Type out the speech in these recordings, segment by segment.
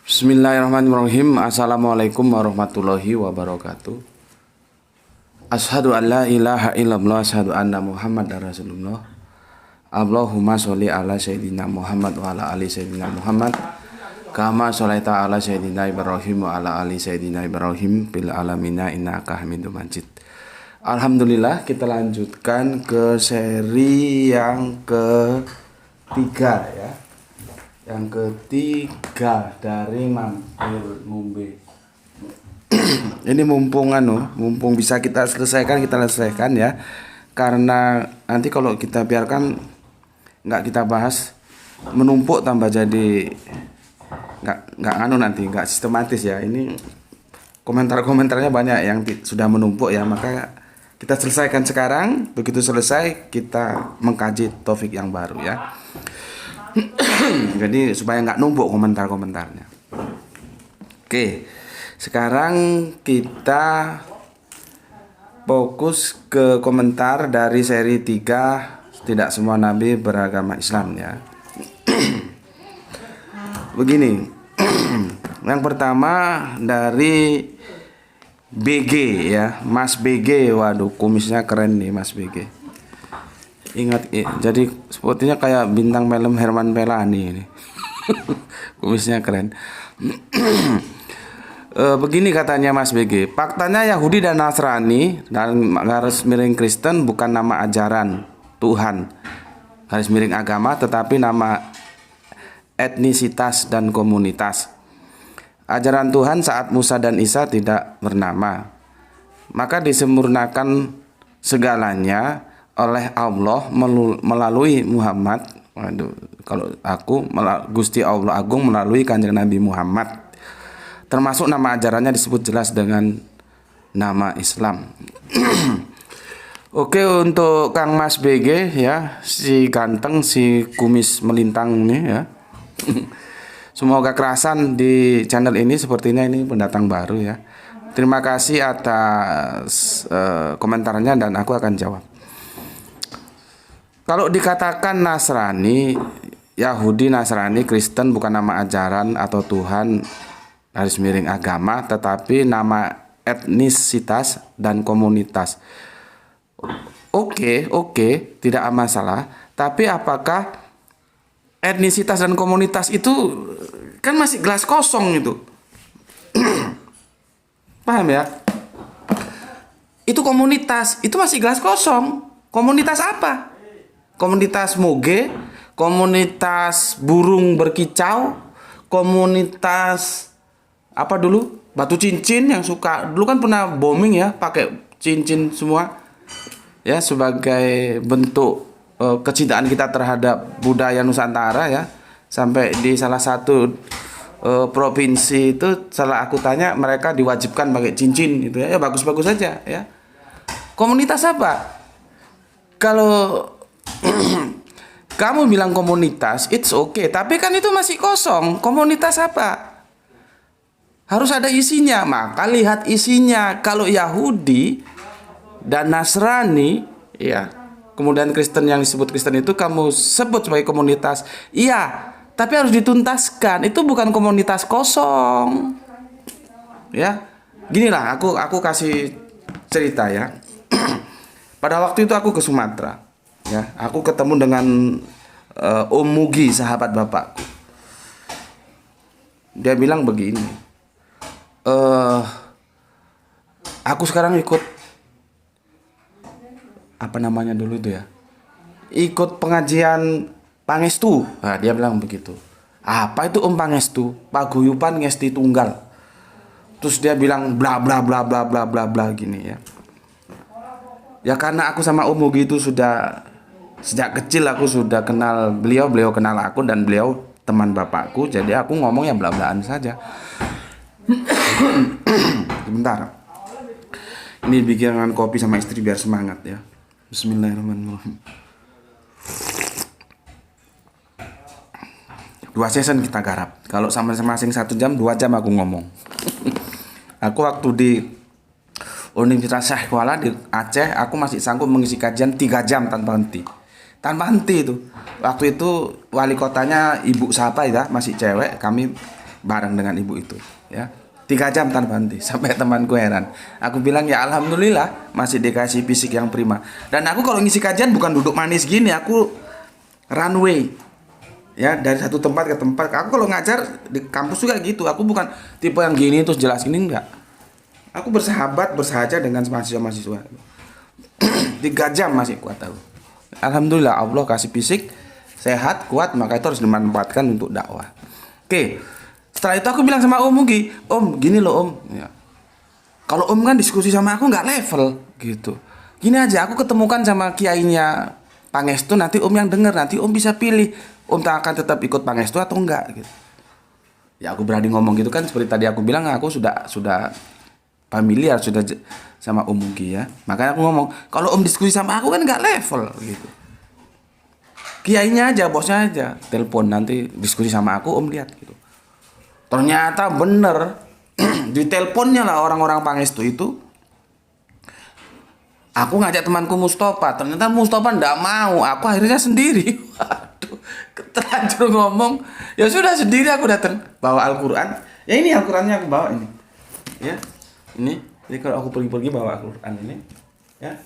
Bismillahirrahmanirrahim. Assalamualaikum warahmatullahi wabarakatuh. Asyhadu an la ilaha illallah, asyhadu anna Muhammadar Rasulullah. Allahumma sholli ala sayyidina Muhammad wa ala ali sayyidina Muhammad. Kama sholaita ala sayyidina Ibrahim wa ala ali sayyidina Ibrahim fil alamina innaka Hamidum Majid. Alhamdulillah, kita lanjutkan ke seri yang ketiga ya. Yang ketiga dari mampir ngombe. Ini mumpung bisa kita selesaikan ya. Karena nanti kalau kita biarkan nggak kita bahas menumpuk tambah jadi nggak sistematis ya. Ini komentar-komentarnya banyak yang sudah menumpuk ya, maka kita selesaikan sekarang. Begitu selesai kita mengkaji topik yang baru ya. Jadi supaya nggak numpuk komentar-komentarnya. Oke, sekarang kita fokus ke komentar dari seri 3 Tidak Semua Nabi Beragama Islam ya. Begini, yang pertama dari BG ya, Mas BG. Waduh, kumisnya keren nih Mas BG. Ingat, jadi sepertinya kayak bintang film Herman Pelani ini. Kumisnya keren. Begini katanya Mas BG, faktanya Yahudi dan Nasrani dan garis miring Kristen bukan nama ajaran Tuhan, garis miring agama, tetapi nama etnisitas dan komunitas. Ajaran Tuhan saat Musa dan Isa tidak bernama, maka disempurnakan segalanya oleh Allah melalui Muhammad. Waduh, kalau aku Gusti Allah Agung melalui Kanjeng Nabi Muhammad. Termasuk nama ajarannya disebut jelas dengan nama Islam. Oke, untuk Kang Mas BG ya, si ganteng, si kumis melintang ini ya. Semoga kerasan di channel ini, sepertinya ini pendatang baru ya. Terima kasih atas komentarnya dan aku akan jawab. Kalau dikatakan Nasrani, Yahudi, Nasrani, Kristen bukan nama ajaran atau Tuhan garis miring agama, tetapi nama etnisitas dan komunitas. Oke, tidak masalah. Tapi apakah etnisitas dan komunitas itu kan masih gelas kosong itu? Paham ya? Itu komunitas, itu masih gelas kosong. Komunitas apa? Komunitas moge, komunitas burung berkicau, komunitas apa dulu? Batu cincin yang suka. Dulu kan pernah booming ya, pakai cincin semua. Ya, sebagai bentuk kecintaan kita terhadap budaya Nusantara ya. Sampai di salah satu provinsi itu, setelah aku tanya, mereka diwajibkan pakai cincin gitu ya. Ya bagus-bagus saja ya. Komunitas apa? Kalau kamu bilang komunitas, it's okay. Tapi kan itu masih kosong. Komunitas apa? Harus ada isinya. Maka lihat isinya. Kalau Yahudi dan Nasrani, ya, kemudian Kristen yang disebut Kristen itu kamu sebut sebagai komunitas. Iya, tapi harus dituntaskan. Itu bukan komunitas kosong. Ya, ginilah. Aku kasih cerita ya. Pada waktu itu aku ke Sumatera. Ya, aku ketemu dengan Om Mugi, sahabat bapakku. Dia bilang begini, aku sekarang ikut apa namanya dulu itu ya, ikut pengajian Pangestu. Nah, dia bilang begitu. Apa itu Om Pangestu? Paguyuban Ngesti Tunggal. Terus dia bilang bla bla bla bla bla bla bla gini ya. Ya karena aku sama Om Mugi itu sudah sejak kecil, aku sudah kenal beliau kenal aku, dan beliau teman bapakku, jadi aku ngomong ya bla-blaan saja. Sebentar, ini bikinan kopi sama istri biar semangat ya. Bismillahirrahmanirrahim. 2 season kita garap. Kalau sama masing-masing 1 jam, 2 jam aku ngomong. Aku waktu di Universitas Syekh Kuala di Aceh, aku masih sanggup mengisi kajian 3 jam tanpa henti. Itu. Waktu itu wali kotanya ibu siapa ya, masih cewek, kami bareng dengan ibu itu, ya. 3 jam tanpa henti sampai temanku heran. Aku bilang ya alhamdulillah masih dikasih fisik yang prima. Dan aku kalau ngisi kajian bukan duduk manis gini, aku runway. Ya, dari satu tempat ke tempat. Aku kalau ngajar di kampus juga gitu. Aku bukan tipe yang gini terus jelas gini, enggak. Aku bersahabat, bersahaja dengan mahasiswa-mahasiswa. 3 jam masih kuat aku. Alhamdulillah Allah kasih fisik sehat, kuat, maka itu harus dimanfaatkan untuk dakwah. Oke. Setelah itu aku bilang sama Om Mugi, Om gini loh Om, ya. Kalau Om kan diskusi sama aku nggak level gitu. Gini aja, aku ketemukan sama kiainya Pangestu, nanti Om yang denger, nanti Om bisa pilih Om tak akan tetap ikut Pangestu atau enggak gitu. Ya aku berani ngomong gitu kan, seperti tadi aku bilang aku sudah familiar sudah sama Om Mugi ya. Makanya aku ngomong, kalau Om diskusi sama aku kan nggak level gitu. Kiainya aja, bosnya aja, telepon nanti diskusi sama aku Om lihat gitu. Ternyata bener di teleponnya lah orang-orang Pangestu itu. Aku ngajak temanku Mustafa, ternyata Mustafa ndak mau. Aku akhirnya sendiri. Waduh, terlanjur ngomong. Ya sudah sendiri aku datang bawa Al-Qur'an. Ya ini Al-Qur'annya aku bawa ini. Ya. Ini. Jadi kalau aku pergi-pergi bawa Al-Qur'an ini, ya.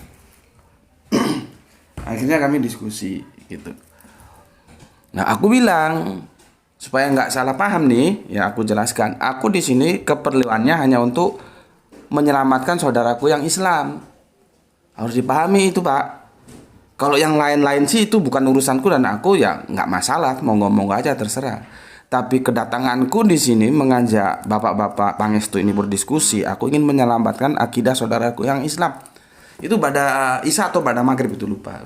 Akhirnya kami diskusi gitu. Nah, aku bilang supaya nggak salah paham nih, ya aku jelaskan. Aku di sini keperluannya hanya untuk menyelamatkan saudaraku yang Islam. Harus dipahami itu, Pak. Kalau yang lain-lain sih itu bukan urusanku dan aku ya nggak masalah, mau ngomong aja terserah. Tapi kedatanganku di sini mengajak bapak-bapak Pangestu ini berdiskusi. Aku ingin menyelamatkan akidah saudaraku yang Islam. Itu pada Isya atau pada Maghrib itu lupa.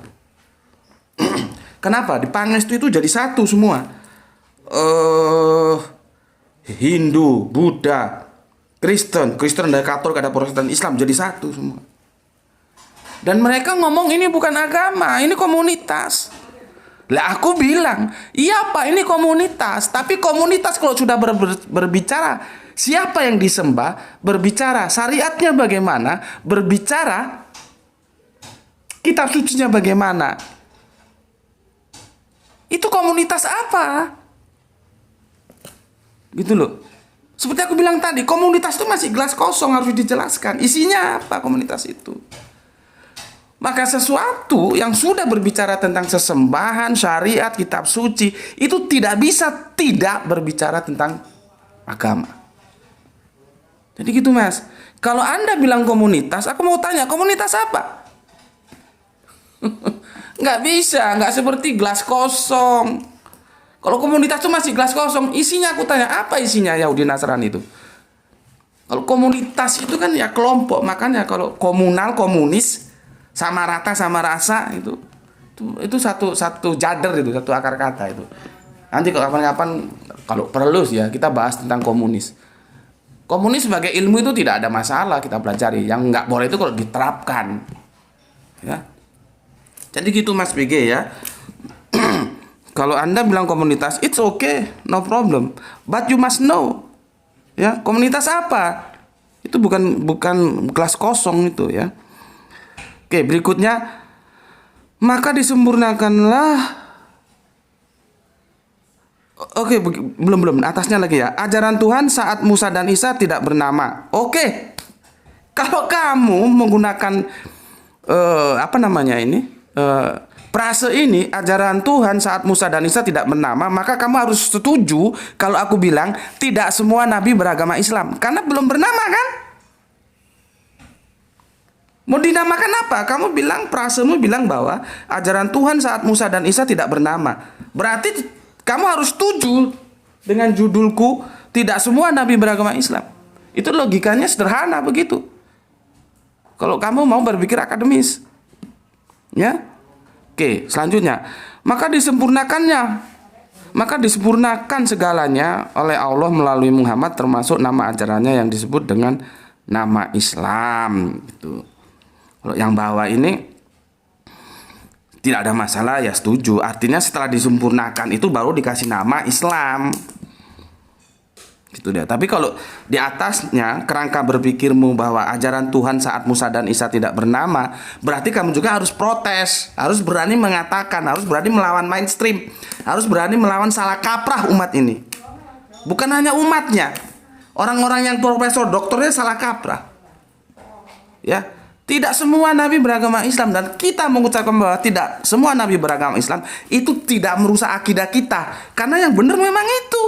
Kenapa? Di Pangestu itu jadi satu semua. Hindu, Buddha, Kristen ada Katolik, ada Protestan, Islam jadi satu semua. Dan mereka ngomong ini bukan agama, ini komunitas. Lah aku bilang, iya Pak ini komunitas, tapi komunitas kalau sudah berbicara siapa yang disembah, berbicara syariatnya bagaimana, berbicara kitab sucinya bagaimana. Itu komunitas apa? Gitu loh. Seperti aku bilang tadi, komunitas itu masih gelas kosong, harus dijelaskan isinya apa komunitas itu. Maka sesuatu yang sudah berbicara tentang sesembahan, syariat, kitab suci, itu tidak bisa tidak berbicara tentang agama. Jadi gitu Mas. Kalau Anda bilang komunitas, aku mau tanya komunitas apa? Nggak bisa, nggak seperti gelas kosong. Kalau komunitas itu masih gelas kosong, isinya aku tanya apa isinya Yahudi Nasrani itu? Kalau komunitas itu kan ya kelompok, makanya kalau komunal, komunis, sama rata, sama rasa itu satu jader itu, satu akar kata itu. Nanti kalau kapan-kapan kalau perlu ya kita bahas tentang komunis. Komunis sebagai ilmu itu tidak ada masalah kita pelajari. Yang nggak boleh itu kalau diterapkan, ya. Jadi gitu Mas BG ya. Kalau Anda bilang komunitas, it's okay, no problem. But you must know, ya komunitas apa? Itu bukan gelas kosong itu ya. Oke, berikutnya, maka disempurnakanlah. Oke, belum atasnya lagi ya. Ajaran Tuhan saat Musa dan Isa tidak bernama. Oke, kalau kamu menggunakan frase ini, ajaran Tuhan saat Musa dan Isa tidak bernama, maka kamu harus setuju kalau aku bilang tidak semua nabi beragama Islam, karena belum bernama kan? Mau dinamakan apa? Kamu bilang, frasemu bilang bahwa ajaran Tuhan saat Musa dan Isa tidak bernama. Berarti kamu harus setuju dengan judulku tidak semua nabi beragama Islam. Itu logikanya sederhana begitu. Kalau kamu mau berpikir akademis, ya. Oke, selanjutnya, maka disempurnakan segalanya oleh Allah melalui Muhammad, termasuk nama ajarannya yang disebut dengan nama Islam. Gitu. Kalau yang bawah ini tidak ada masalah ya setuju. Artinya setelah disempurnakan itu baru dikasih nama Islam. Gitu deh. Tapi kalau di atasnya kerangka berpikirmu bahwa ajaran Tuhan saat Musa dan Isa tidak bernama, berarti kamu juga harus protes, harus berani mengatakan, harus berani melawan mainstream, harus berani melawan salah kaprah umat ini. Bukan hanya umatnya. Orang-orang yang profesor doktornya salah kaprah. Ya, tidak semua nabi beragama Islam, dan kita mengucapkan bahwa tidak semua nabi beragama Islam itu tidak merusak akidah kita, karena yang benar memang itu.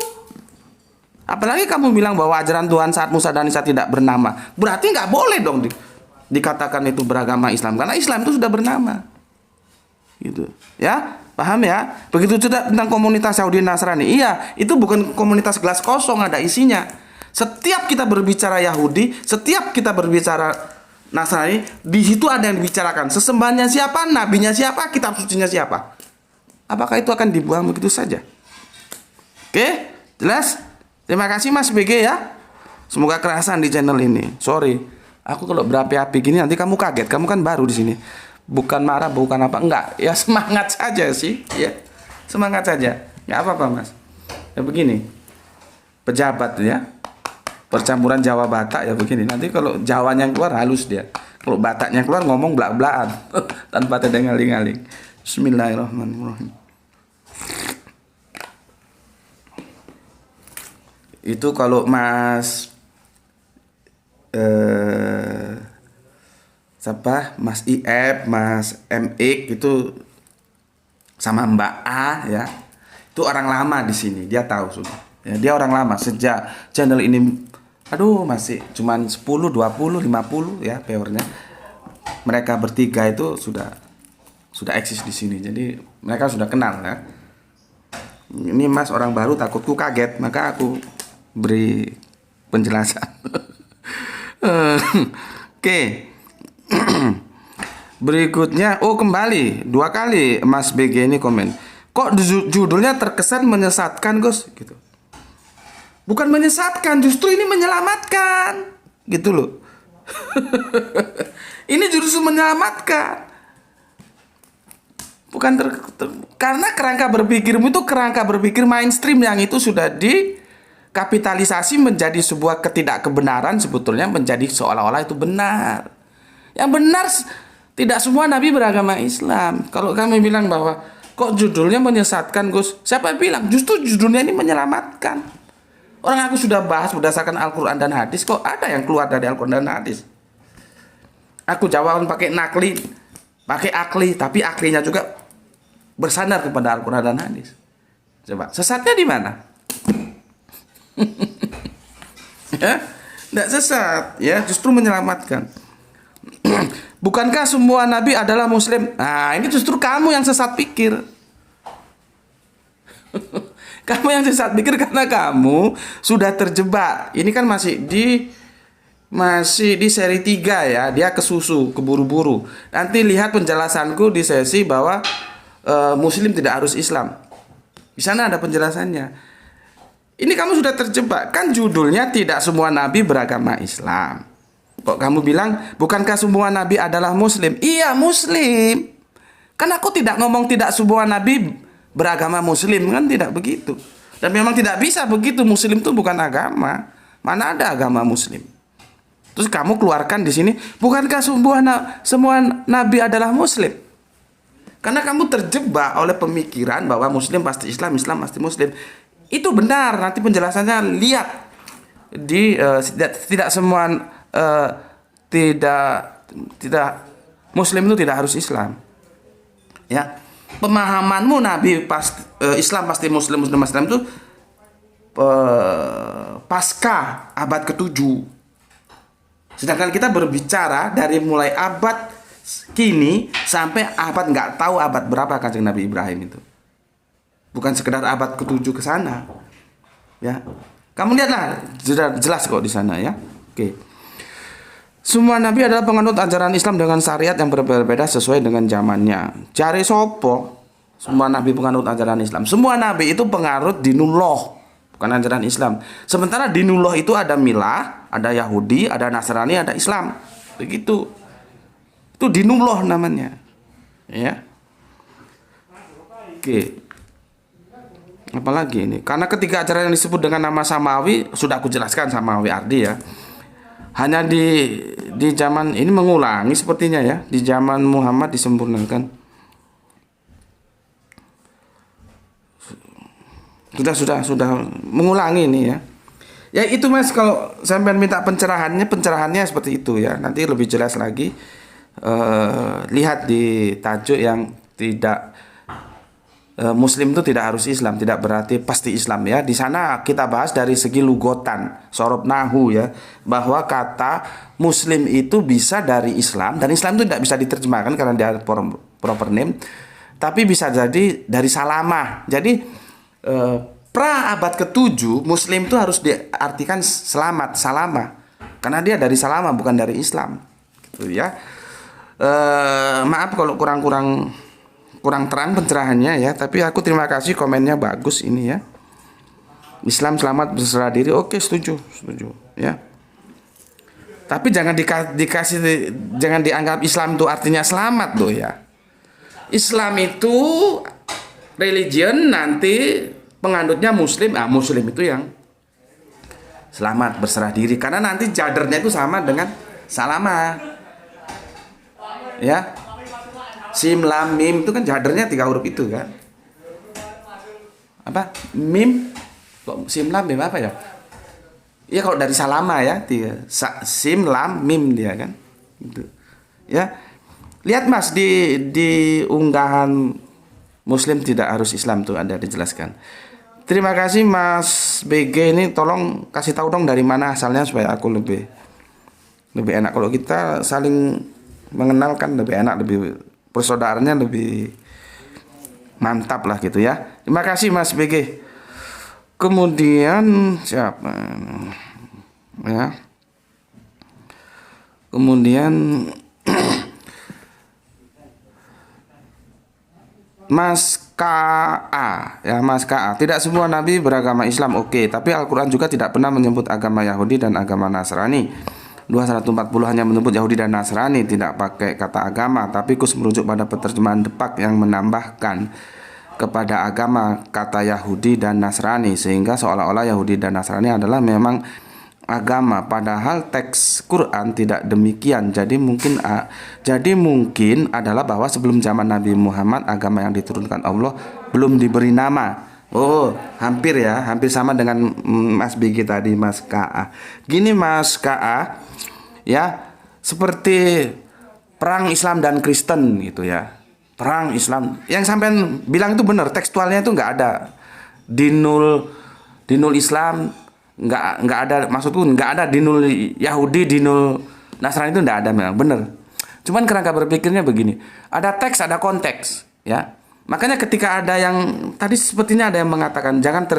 Apalagi kamu bilang bahwa ajaran Tuhan saat Musa dan Isa tidak bernama, berarti nggak boleh dong dikatakan itu beragama Islam, karena Islam itu sudah bernama. Gitu. Ya, paham ya? Begitu juga tentang komunitas Yahudi Nasrani. Iya, itu bukan komunitas gelas kosong, ada isinya. Setiap kita berbicara Yahudi, setiap kita berbicara Nasrani, di situ ada yang dibicarakan. Sesembahannya siapa, nabinya siapa, kitab sucinya siapa. Apakah itu akan dibuang begitu saja? Oke, jelas? Terima kasih Mas BG ya. Semoga kerasan di channel ini. Sorry, aku kalau berapi-api gini nanti kamu kaget. Kamu kan baru di sini. Bukan marah, bukan apa, enggak. Ya semangat saja sih, ya. Semangat saja. Enggak apa-apa, Mas. Ya begini. Pejabat ya. Percampuran Jawa Batak ya begini. Nanti kalau Jawanya keluar halus dia. Kalau Bataknya keluar ngomong belak-belakan tanpa ada ngaling-ngaling. Bismillahirrahmanirrahim. Itu kalau Mas siapa? Mas IF, Mas MX itu sama Mbak A ya. Itu orang lama di sini, dia tahu sudah. Ya, dia orang lama sejak channel ini. Aduh, masih cuman 10, 20, 50 ya viewernya. Mereka bertiga itu sudah eksis di sini. Jadi mereka sudah kenal ya. Ini Mas orang baru, takutku kaget, maka aku beri penjelasan. Oke. Berikutnya, kembali 2 kali Mas BG ini komen. Kok judulnya terkesan menyesatkan, Gus? Gitu. Bukan menyesatkan, justru ini menyelamatkan. Gitu loh. Ini justru menyelamatkan. Bukan karena kerangka berpikirmu itu kerangka berpikir mainstream yang itu sudah dikapitalisasi menjadi sebuah ketidakkebenaran, sebetulnya menjadi seolah-olah itu benar. Yang benar tidak semua nabi beragama Islam. Kalau kami bilang bahwa kok judulnya menyesatkan, Gus? Siapa yang bilang? Justru judulnya ini menyelamatkan. Orang aku sudah bahas berdasarkan Al-Quran dan hadis, kok ada yang keluar dari Al-Quran dan hadis? Aku jawab pakai nakli, pakai akli, tapi aklinya juga bersandar kepada Al-Quran dan hadis. Coba, sesatnya di mana? Ya, tidak sesat, ya, justru menyelamatkan. Bukankah semua nabi adalah muslim? Nah, ini justru kamu yang sesat pikir. Kamu yang sesat pikir karena kamu sudah terjebak. Ini kan masih di seri 3 ya. Dia kesusu, keburu-buru. Nanti lihat penjelasanku di sesi bahwa muslim tidak harus Islam. Di sana ada penjelasannya. Ini kamu sudah terjebak. Kan judulnya tidak semua nabi beragama Islam. Kok kamu bilang bukankah semua nabi adalah muslim? Iya, muslim. Kan aku tidak ngomong tidak semua nabi beragama muslim, kan tidak begitu. Dan memang tidak bisa begitu. Muslim itu bukan agama. Mana ada agama muslim? Terus kamu keluarkan di sini, bukankah semua nabi adalah muslim? Karena kamu terjebak oleh pemikiran bahwa muslim pasti Islam, Islam pasti muslim. Itu benar. Nanti penjelasannya lihat di tidak semua tidak muslim itu tidak harus Islam. Ya. Pemahamanmu nabi Islam pasti muslim itu pasca abad ke-7. Sedangkan kita berbicara dari mulai abad kini sampai abad nggak tahu abad berapa Kanjeng Nabi Ibrahim itu. Bukan sekedar abad ke-7 ke sana. Ya. Kamu lihatlah jelas kok di sana ya. Oke. Semua nabi adalah penganut ajaran Islam dengan syariat yang berbeda-beda sesuai dengan zamannya. Cari sopo? Semua nabi penganut ajaran Islam. Semua nabi itu penganut dinullah, bukan ajaran Islam. Sementara dinullah itu ada milah, ada Yahudi, ada Nasrani, ada Islam. Begitu. Itu dinullah namanya. Ya. Oke. Apalagi ini? Karena ketiga ajaran yang disebut dengan nama Samawi sudah aku jelaskan, Samawi Ardi ya. Hanya di zaman ini mengulangi sepertinya ya. Di zaman Muhammad disempurnakan. Sudah mengulangi ini ya. Ya itu Mas, kalau sampai minta pencerahannya seperti itu ya. Nanti lebih jelas lagi. Lihat di tajuk yang tidak Muslim itu tidak harus Islam, tidak berarti pasti Islam ya. Di sana kita bahas dari segi lugotan, sorob nahu ya, bahwa kata Muslim itu bisa dari Islam, dan Islam itu tidak bisa diterjemahkan karena dia proper name, tapi bisa jadi dari salamah. Jadi pra abad ke-7 Muslim itu harus diartikan selamat, salamah, karena dia dari salamah bukan dari Islam, gitu ya. Maaf kalau kurang terang pencerahannya ya, tapi aku terima kasih, komennya bagus ini ya. Islam selamat berserah diri, oke, setuju ya. Tapi jangan jangan dianggap Islam itu artinya selamat loh ya. Islam itu religion, nanti penganutnya Muslim, Muslim itu yang selamat berserah diri, karena nanti jadernya itu sama dengan salama ya. Sim lam mim itu kan jadernya 3 huruf itu kan. Apa? Mim kok sim lam mim apa ya? Iya kalau dari salama ya, sim lam mim dia kan. Gitu. Ya. Lihat Mas di unggahan Muslim tidak harus Islam tuh ada dijelaskan. Terima kasih Mas BG, ini tolong kasih tahu dong dari mana asalnya supaya aku lebih enak. Kalau kita saling mengenalkan lebih enak, lebih persaudaranya lebih mantap lah gitu ya. Terima kasih Mas BG. Kemudian siapa ya? Kemudian Mas KA ya, Mas KA. Tidak semua nabi beragama Islam, oke, tapi Al-Qur'an juga tidak pernah menyebut agama Yahudi dan agama Nasrani. 240 hanya menyebut Yahudi dan Nasrani, tidak pakai kata agama, tapi khusus merujuk pada penerjemahan Depak yang menambahkan kepada agama kata Yahudi dan Nasrani, sehingga seolah-olah Yahudi dan Nasrani adalah memang agama, padahal teks Quran tidak demikian. Jadi mungkin adalah bahwa sebelum zaman Nabi Muhammad agama yang diturunkan Allah belum diberi nama. Oh, hampir sama dengan Mas BG tadi, Mas KA. Gini Mas KA, ya, seperti perang Islam dan Kristen gitu ya. Perang Islam, yang sampean bilang itu benar, tekstualnya itu nggak ada dinul Islam, nggak ada, maksudku nggak ada dinul Yahudi, dinul Nasrani, itu nggak ada, memang benar. Cuman kerangka berpikirnya begini, ada teks, ada konteks, ya. Makanya ketika ada yang tadi sepertinya ada yang mengatakan jangan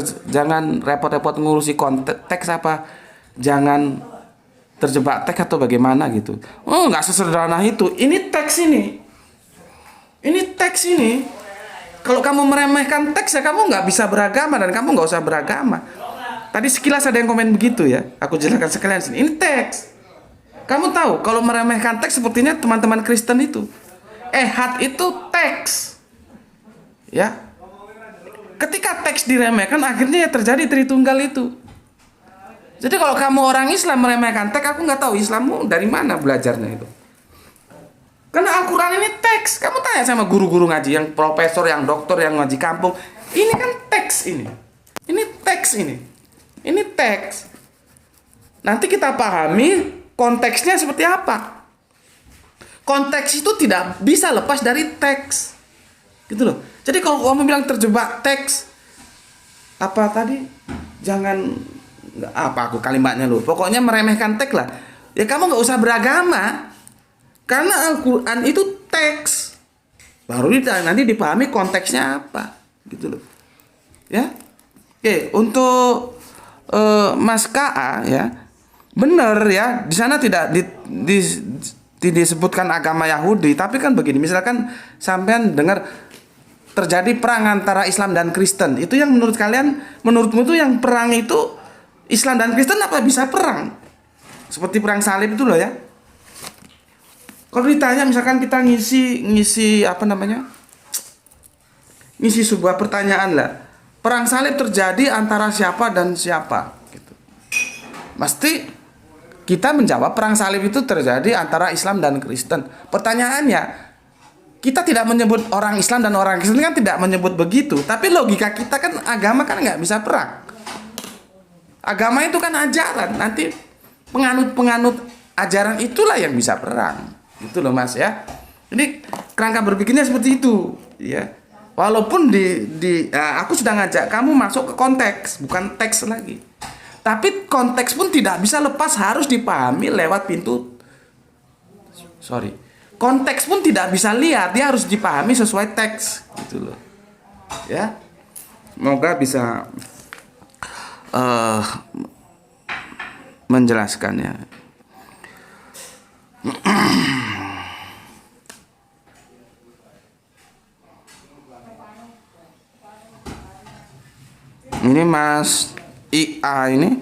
repot-repot ngurusi konteks apa, jangan terjebak teks atau bagaimana gitu. Oh, nggak sesederhana itu. Ini teks ini. Ini teks ini. Kalau kamu meremehkan teks ya kamu nggak bisa beragama, dan kamu nggak usah beragama. Tadi sekilas ada yang komen begitu ya. Aku jelaskan sekalian sini. Ini teks. Kamu tahu kalau meremehkan teks sepertinya teman-teman Kristen itu. Ehad itu teks. Ya, ketika teks diremehkan akhirnya ya terjadi Tritunggal itu. Jadi kalau kamu orang Islam meremehkan teks, aku nggak tahu Islammu dari mana belajarnya itu. Karena Al-Quran ini teks. Kamu tanya sama guru-guru ngaji, yang profesor, yang doktor, yang ngaji kampung, ini kan teks ini. Ini teks ini. Ini teks. Nanti kita pahami konteksnya seperti apa. Konteks itu tidak bisa lepas dari teks. Gitu loh. Jadi kalau kamu bilang terjebak teks, apa tadi? Aku kalimatnya loh. Pokoknya meremehkan teks lah. Ya kamu nggak usah beragama, karena Al-Quran itu teks. Baru nanti dipahami konteksnya apa, gitu loh. Ya, oke. Untuk Mas KA ya, benar ya. Di sana tidak disebutkan agama Yahudi, tapi kan begini. Misalkan sampean dengar terjadi perang antara Islam dan Kristen, itu yang menurutmu itu yang perang itu Islam dan Kristen, apa bisa perang? Seperti perang salib itu loh ya. Kalau ditanya misalkan kita ngisi apa namanya? Ngisi sebuah pertanyaan lah. Perang salib terjadi antara siapa dan siapa gitu. Pasti kita menjawab perang salib itu terjadi antara Islam dan Kristen. Pertanyaannya, kita tidak menyebut orang Islam dan orang Kristen kan tidak menyebut begitu. Tapi logika kita kan agama kan nggak bisa perang. Agama itu kan ajaran. Nanti penganut-penganut ajaran itulah yang bisa perang. Itu loh Mas ya. Jadi kerangka berpikirnya seperti itu ya. Walaupun aku sudah ngajak kamu masuk ke konteks, bukan teks lagi. Tapi konteks pun tidak bisa lepas, harus dipahami lewat pintu. Konteks pun tidak bisa lihat, dia harus dipahami sesuai teks, gitu loh. Ya. Semoga bisa menjelaskannya. Ini Mas IA ini,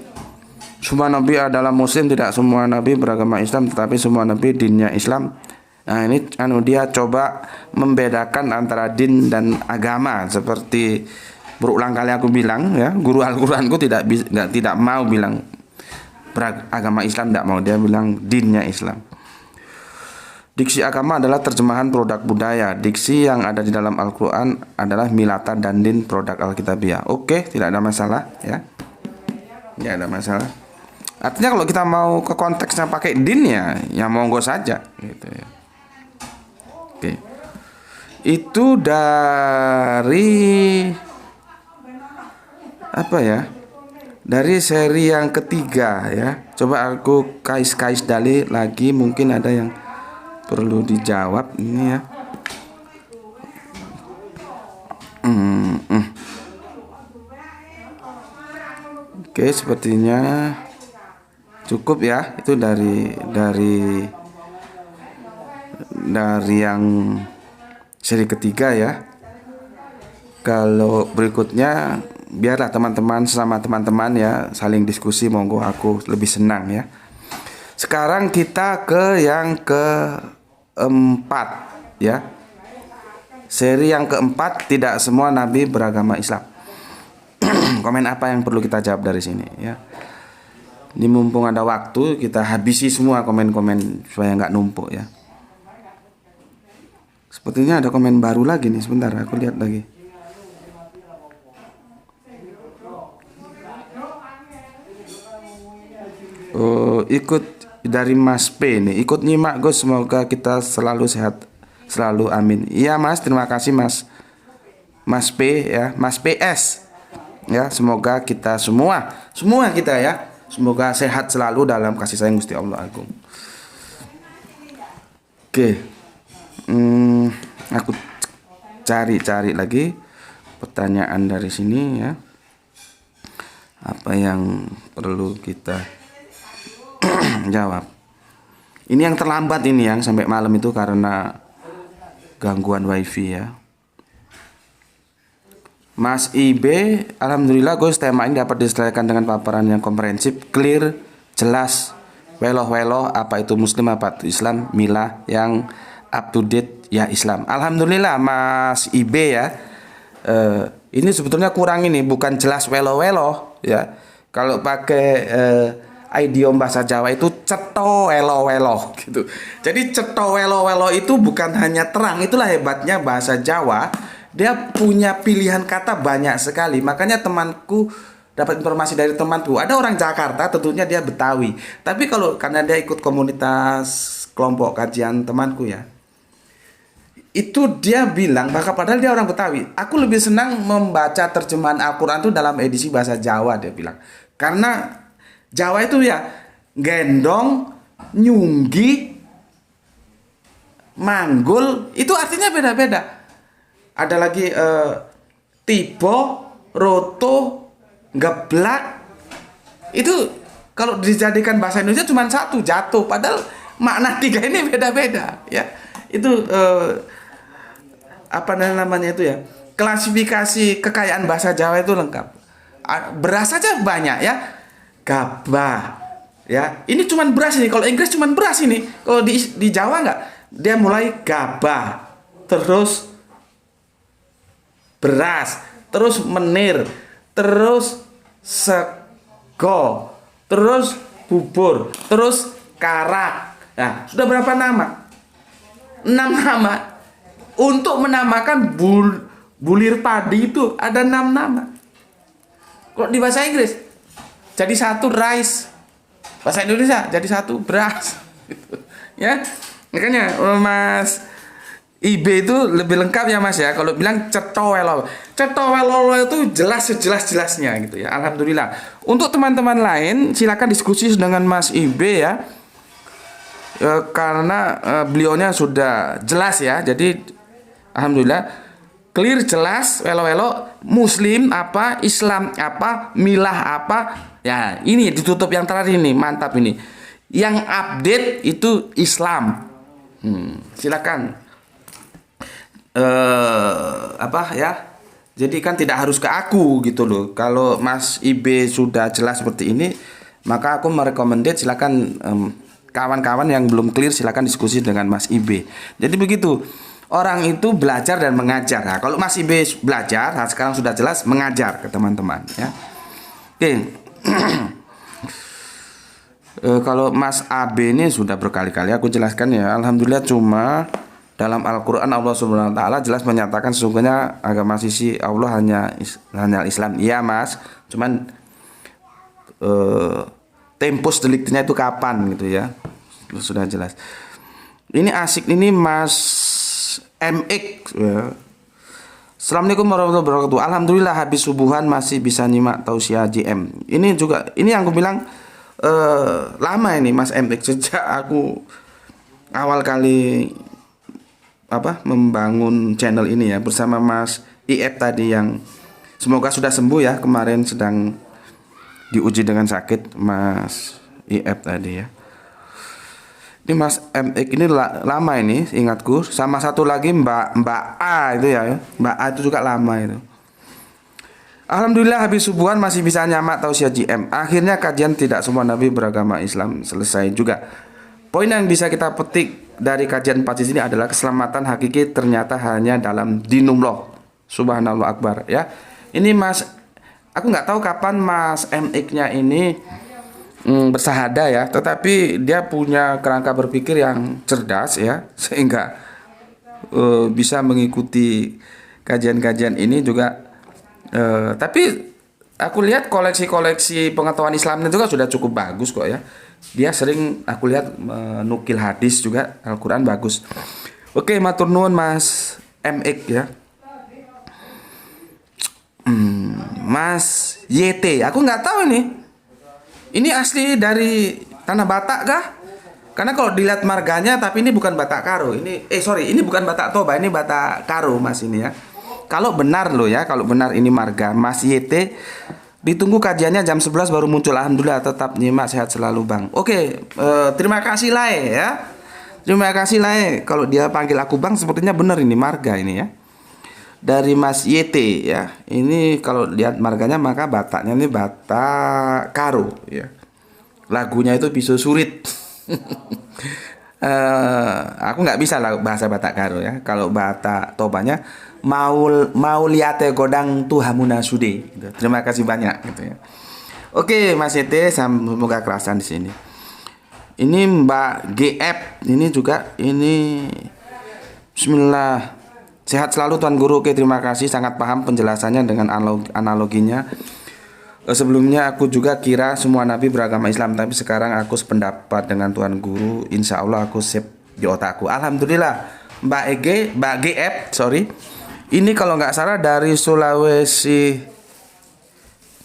semua nabi adalah muslim, tidak semua nabi beragama Islam, tetapi semua nabi dinnya Islam. Nah ini dia coba membedakan antara din dan agama, seperti berulang kali aku bilang ya, guru Al-Qur'anku tidak mau bilang beragama Islam, tidak mau, dia bilang dinnya Islam. Diksi agama adalah terjemahan produk budaya. Diksi yang ada di dalam Al-Quran adalah milatan dan din produk Alkitabiah. Oke, tidak ada masalah ya. Tidak ada masalah. Artinya kalau kita mau ke konteksnya pakai din ya monggo saja gitu ya. Oke. Itu dari apa ya? Dari seri yang ketiga ya. Coba aku kais-kais dalil lagi, mungkin ada yang perlu dijawab ini ya. Oke, sepertinya cukup ya. Itu dari yang seri ketiga ya. Kalau berikutnya biarlah teman-teman sama teman-teman ya saling diskusi, monggo, aku lebih senang ya. Sekarang kita ke yang keempat ya. Seri yang keempat, tidak semua nabi beragama Islam. Komen apa yang perlu kita jawab dari sini ya. Ini mumpung ada waktu, kita habisi semua komen-komen supaya nggak numpuk ya. Sepertinya ada komen baru lagi nih, sebentar aku lihat lagi. Oh, ikut dari Mas P nih, ikut nyimak Gus, semoga kita selalu sehat selalu, amin. Iya Mas, terima kasih Mas P ya, Mas PS ya, semoga kita semua kita ya, semoga sehat selalu dalam kasih sayang Gusti Allah Agung. Oke, aku cari lagi pertanyaan dari sini ya, apa yang perlu kita jawab. Ini yang terlambat ini, yang sampai malam itu karena gangguan wifi ya. Mas IB, alhamdulillah Gus, tema ini dapat diselesaikan dengan paparan yang komprehensif, clear, jelas, weloh apa itu muslim, apa itu Islam, milah yang up to date ya Islam. Alhamdulillah Mas IB ya. Ini sebetulnya kurang, ini bukan jelas weloh ya. Kalau pakai idiom bahasa Jawa itu cetho welo gitu. Jadi cetho welo itu bukan hanya terang, itulah hebatnya bahasa Jawa. Dia punya pilihan kata banyak sekali. Makanya temanku, dapat informasi dari temanku, ada orang Jakarta, tentunya dia Betawi. Tapi karena dia ikut komunitas kelompok kajian temanku ya, itu dia bilang bahkan padahal dia orang Betawi, aku lebih senang membaca terjemahan Al-Quran itu dalam edisi bahasa Jawa, dia bilang. Karena Jawa itu ya gendong, nyunggi, manggul, itu artinya beda-beda. Ada lagi tibo, roto, geblak. Itu kalau dijadikan bahasa Indonesia cuma satu, jatuh. Padahal makna tiga ini beda-beda ya. Itu apa namanya itu ya, klasifikasi kekayaan bahasa Jawa itu lengkap. Beras saja banyak ya. Gabah ya. Ini cuma beras ini. Kalau Inggris cuma beras ini. Kalau di Jawa enggak. Dia mulai gabah, terus beras, terus menir, terus sego, terus bubur, terus karak. Nah, sudah berapa nama? 6 nama. Untuk menamakan bulir padi itu ada 6 nama. Kalau di bahasa Inggris jadi 1 rice, bahasa Indonesia jadi 1 beras. Gitu. Ya, makanya Mas IB itu lebih lengkap ya Mas ya. Kalau bilang cetowelo itu jelas sejelas-jelasnya gitu ya. Alhamdulillah. Untuk teman-teman lain silakan diskusi dengan Mas IB ya. Karena beliaunya sudah jelas ya. Jadi alhamdulillah clear, jelas, welo-welo, muslim apa, Islam apa, milah apa. Ya, ini ditutup yang terakhir ini, mantap ini. Yang update itu Islam. Silakan. Apa ya? Jadi kan tidak harus ke aku gitu loh. Kalau Mas IB sudah jelas seperti ini, maka aku merekomendasi silakan kawan-kawan yang belum clear silakan diskusi dengan Mas IB. Jadi begitu. Orang itu belajar dan mengajar. Nah, kalau Mas IB belajar, nah sekarang sudah jelas mengajar ke teman-teman ya. Oke. Kalau Mas AB ini sudah berkali-kali aku jelaskan ya. Alhamdulillah, cuma dalam Al-Quran Allah Subhanahu Wa Taala jelas menyatakan sesungguhnya agama sisi Allah hanya Islam. Iya Mas, cuman tempus deliktinya itu kapan gitu ya, sudah jelas. Ini asik ini Mas MX ya. Assalamualaikum warahmatullahi wabarakatuh. Alhamdulillah habis subuhan masih bisa nyimak tausiah JM. Ini juga ini yang aku bilang lama ini Mas MX, sejak aku awal kali membangun channel ini ya bersama Mas IF tadi, yang semoga sudah sembuh ya, kemarin sedang diuji dengan sakit Mas IF tadi ya. Ini Mas MX ini lama ini ingatku, sama satu lagi Mbak A itu ya, Mbak A itu juga lama itu. Alhamdulillah habis subuhan masih bisa nyamak tausiah JM. Akhirnya kajian tidak semua nabi beragama Islam selesai juga. Poin yang bisa kita petik dari kajian 4 di sini adalah keselamatan hakiki ternyata hanya dalam dinullah. Subhanallah akbar ya. Ini Mas, aku nggak tahu kapan Mas MX-nya ini bersahada ya, tetapi dia punya kerangka berpikir yang cerdas ya, sehingga bisa mengikuti kajian-kajian ini juga. Tapi aku lihat koleksi-koleksi pengetahuan Islam juga sudah cukup bagus kok ya. Dia sering aku lihat menukil hadis juga, Al-Quran bagus. Oke, matur nuwun Mas MX ya. Mas YT, aku nggak tahu ini asli dari tanah Batak kah? Karena kalau dilihat marganya, tapi ini bukan Batak Karo. Ini bukan Batak Toba, ini Batak Karo Mas ini ya. Kalau benar loh ya, kalau benar ini marga Mas YT, ditunggu kajiannya jam 11 baru muncul. Alhamdulillah, tetap nyimak, sehat selalu Bang. Oke, terima kasih Lae ya. Terima kasih Lae. Kalau dia panggil aku Bang, sepertinya benar ini marga ini ya. Dari Mas YT ya. Ini kalau lihat marganya maka Bataknya ini Batak Karo ya. Lagunya itu Bisu Surit. Aku nggak bisa lah bahasa Batak Karo ya. Kalau Batak Tobanya mau liate godang tuhamuna sude gitu. Terima kasih banyak gitu ya. Oke Mas YT, semoga kerasan di sini. Ini Mbak GF ini juga ini Bismillah. Sehat selalu Tuan Guru. Oke, terima kasih, sangat paham penjelasannya dengan analoginya. Sebelumnya aku juga kira semua nabi beragama Islam, tapi sekarang aku sependapat dengan Tuan Guru. Insya Allah aku save di otakku. Alhamdulillah. Mbak GF, sorry. Ini kalau nggak salah dari Sulawesi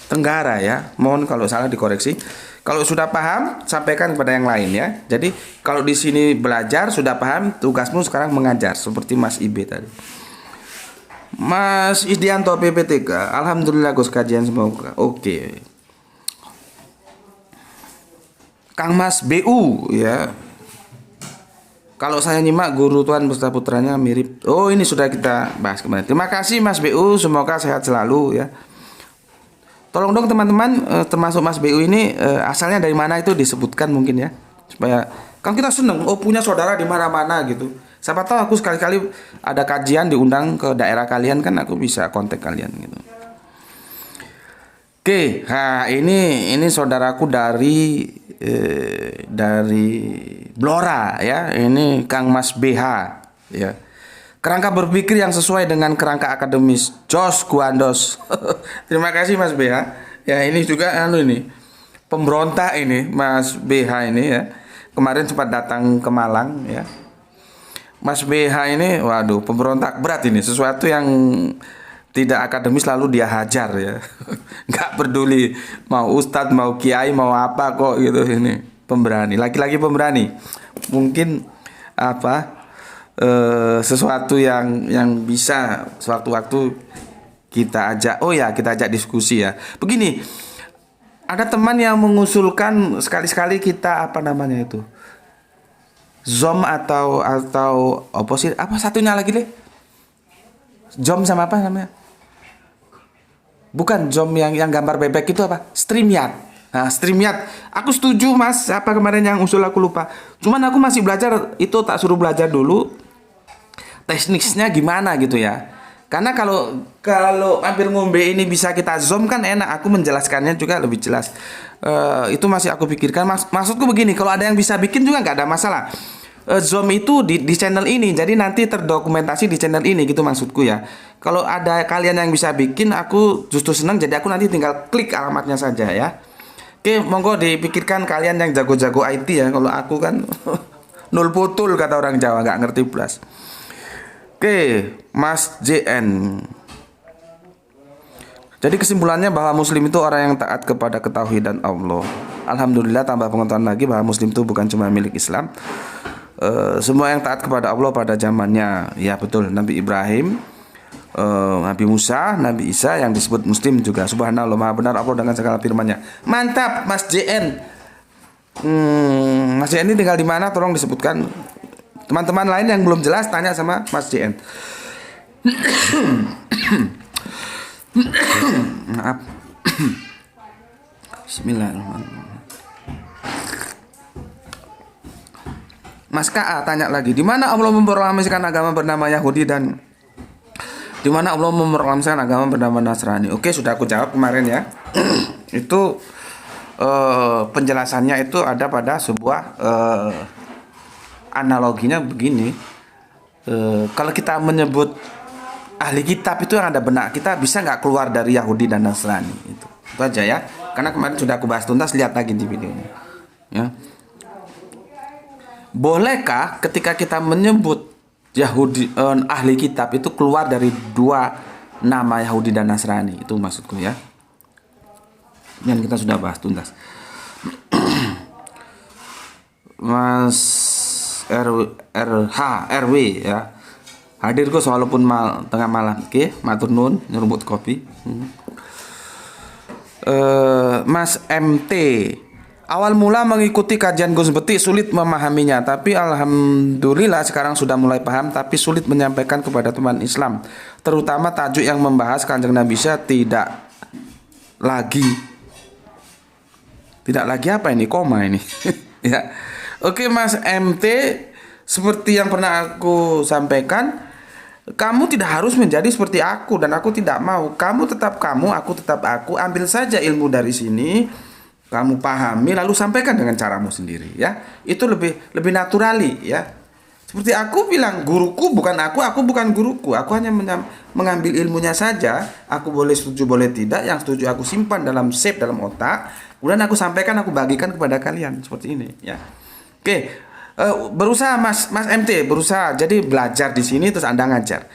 Tenggara ya. Mohon kalau salah dikoreksi. Kalau sudah paham, sampaikan kepada yang lain ya. Jadi kalau di sini belajar sudah paham, tugasmu sekarang mengajar seperti Mas IB tadi. Mas Isdianto PPTK, alhamdulillah Gus kajian semoga. Oke. Kang Mas BU ya. Kalau saya nyimak guru Tuan beserta putranya mirip. Oh, ini sudah kita bahas kemarin. Terima kasih Mas BU, semoga sehat selalu ya. Tolong dong teman-teman, termasuk Mas BU ini asalnya dari mana itu disebutkan mungkin ya, supaya kan kita seneng punya saudara di mana-mana gitu. Siapa tahu aku sekali-kali ada kajian diundang ke daerah kalian, kan aku bisa kontak kalian gitu. Oke, nah ini saudaraku dari Blora ya, ini Kang Mas BH ya. Kerangka berpikir yang sesuai dengan kerangka akademis. Jos Guandos. Terima kasih Mas BH. Ya ini juga ini pemberontak ini Mas BH ini ya. Kemarin sempat datang ke Malang ya. Mas BH ini waduh pemberontak berat ini. Sesuatu yang tidak akademis lalu dia hajar ya. Nggak peduli mau ustadz, mau kiai, mau apa kok gitu ini. Pemberani, laki-laki pemberani. Mungkin sesuatu yang bisa sewaktu-waktu kita ajak kita ajak diskusi ya. Begini, ada teman yang mengusulkan sekali-sekali kita Zoom atau opposite apa satunya lagi deh? Zoom sama apa namanya? Bukan Zoom yang gambar bebek itu apa? StreamYard. Nah, StreamYard, aku setuju Mas. Apa kemarin yang usul aku lupa. Cuman aku masih belajar, itu tak suruh belajar dulu teknisnya gimana gitu ya. Karena kalau hampir ngombe ini bisa kita zoom kan enak. Aku menjelaskannya juga lebih jelas. Itu masih aku pikirkan. Maksudku begini, kalau ada yang bisa bikin juga nggak ada masalah. Zoom itu di channel ini, jadi nanti terdokumentasi di channel ini gitu maksudku ya. Kalau ada kalian yang bisa bikin, aku justru senang. Jadi aku nanti tinggal klik alamatnya saja ya. Oke, monggo dipikirkan kalian yang jago-jago IT ya. Kalau aku kan nul putul kata orang Jawa, nggak ngerti plus. Oke, Mas JN. Jadi kesimpulannya bahwa Muslim itu orang yang taat kepada ketauhidan Allah. Alhamdulillah tambah pengetahuan lagi bahwa Muslim itu bukan cuma milik Islam. Semua yang taat kepada Allah pada zamannya, ya betul. Nabi Ibrahim, Nabi Musa, Nabi Isa yang disebut Muslim juga. Subhanallah, maha benar Allah dengan segala firman-Nya. Mantap, Mas JN. Mas JN ini tinggal di mana? Tolong disebutkan. Teman-teman lain yang belum jelas tanya sama Mas JN. Maaf. Bismillahirrahmanirrahim. Mas KA tanya lagi, di mana Allah memproklamasikan agama bernama Yahudi dan di mana Allah memproklamasikan agama bernama Nasrani? Oke, sudah aku jawab kemarin ya. Itu penjelasannya itu ada pada sebuah analoginya begini. Kalau kita menyebut ahli kitab itu yang ada benak, kita bisa nggak keluar dari Yahudi dan Nasrani itu aja ya. Karena kemarin sudah aku bahas tuntas, lihat lagi di videonya ya. Bolehkah ketika kita menyebut Yahudi ahli kitab itu keluar dari dua nama Yahudi dan Nasrani? Itu maksudku ya. Yang kita sudah bahas tuntas. Mas RW ya. Hadir kok walaupun tengah malam. Oke, matur nuwun nyeruput kopi. Mas MT, awal mula mengikuti kajian Gus Beti sulit memahaminya, tapi alhamdulillah sekarang sudah mulai paham, tapi sulit menyampaikan kepada teman Islam, terutama tajuk yang membahas Kanjeng Nabi Isa tidak lagi apa ini koma ini ya. Oke Mas MT, seperti yang pernah aku sampaikan, kamu tidak harus menjadi seperti aku dan aku tidak mau. Kamu tetap kamu, aku tetap aku. Ambil saja ilmu dari sini, kamu pahami lalu sampaikan dengan caramu sendiri ya. Itu lebih naturali ya. Seperti aku bilang, guruku bukan aku bukan guruku. Aku hanya mengambil ilmunya saja. Aku boleh setuju boleh tidak. Yang setuju aku simpan dalam save dalam otak. Kemudian aku sampaikan, aku bagikan kepada kalian seperti ini ya. Oke. Berusaha Mas MT, berusaha. Jadi belajar di sini terus Anda ngajar.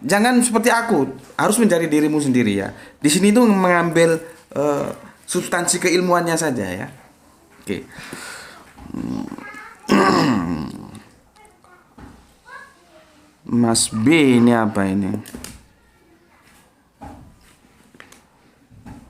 Jangan seperti aku, harus menjadi dirimu sendiri ya. Di sini itu mengambil substansi keilmuannya saja ya. Oke. Mas B ini apa ini?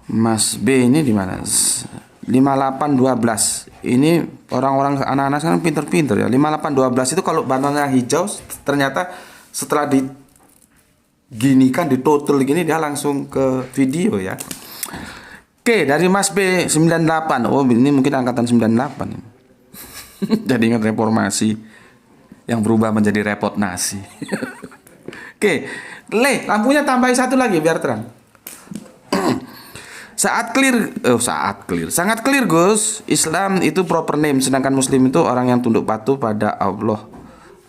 Mas B ini di mana? 5812. Ini orang-orang anak-anak sekarang pinter-pinter ya. 5812 itu kalau bantalnya hijau, ternyata setelah diginikan, ditotal gini dia langsung ke video ya. Oke, dari Mas B 98. Oh, ini mungkin angkatan 98. Jadi ingat reformasi yang berubah menjadi repot nasi. Oke, lampunya tambahin satu lagi biar terang. Sangat clear Gus. Islam itu proper name, sedangkan Muslim itu orang yang tunduk patuh pada Allah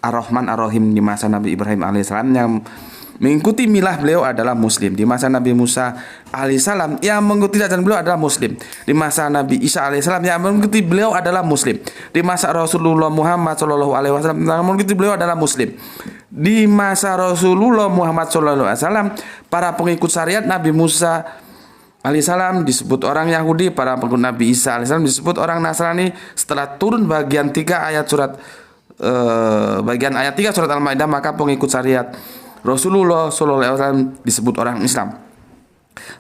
Ar-Rahman Ar-Rahim di masa Nabi Ibrahim alaihissalam yang mengikuti milah beliau adalah muslim. Di masa Nabi Musa alaihissalam yang mengikuti ajaran beliau adalah muslim. Di masa Nabi Isa alaihissalam yang mengikuti beliau adalah muslim. Di masa Rasulullah Muhammad sallallahu alaihi wasallam yang mengikuti beliau adalah muslim. Di masa Rasulullah Muhammad sallallahu alaihi wasallam para pengikut syariat Nabi Musa alaihissalam disebut orang Yahudi, para pengikut Nabi Isa alaihissalam disebut orang Nasrani. Setelah turun bagian 3 ayat surat bagian ayat 3 surat Al-Maidah, maka pengikut syariat Rasulullah SAW disebut orang Islam.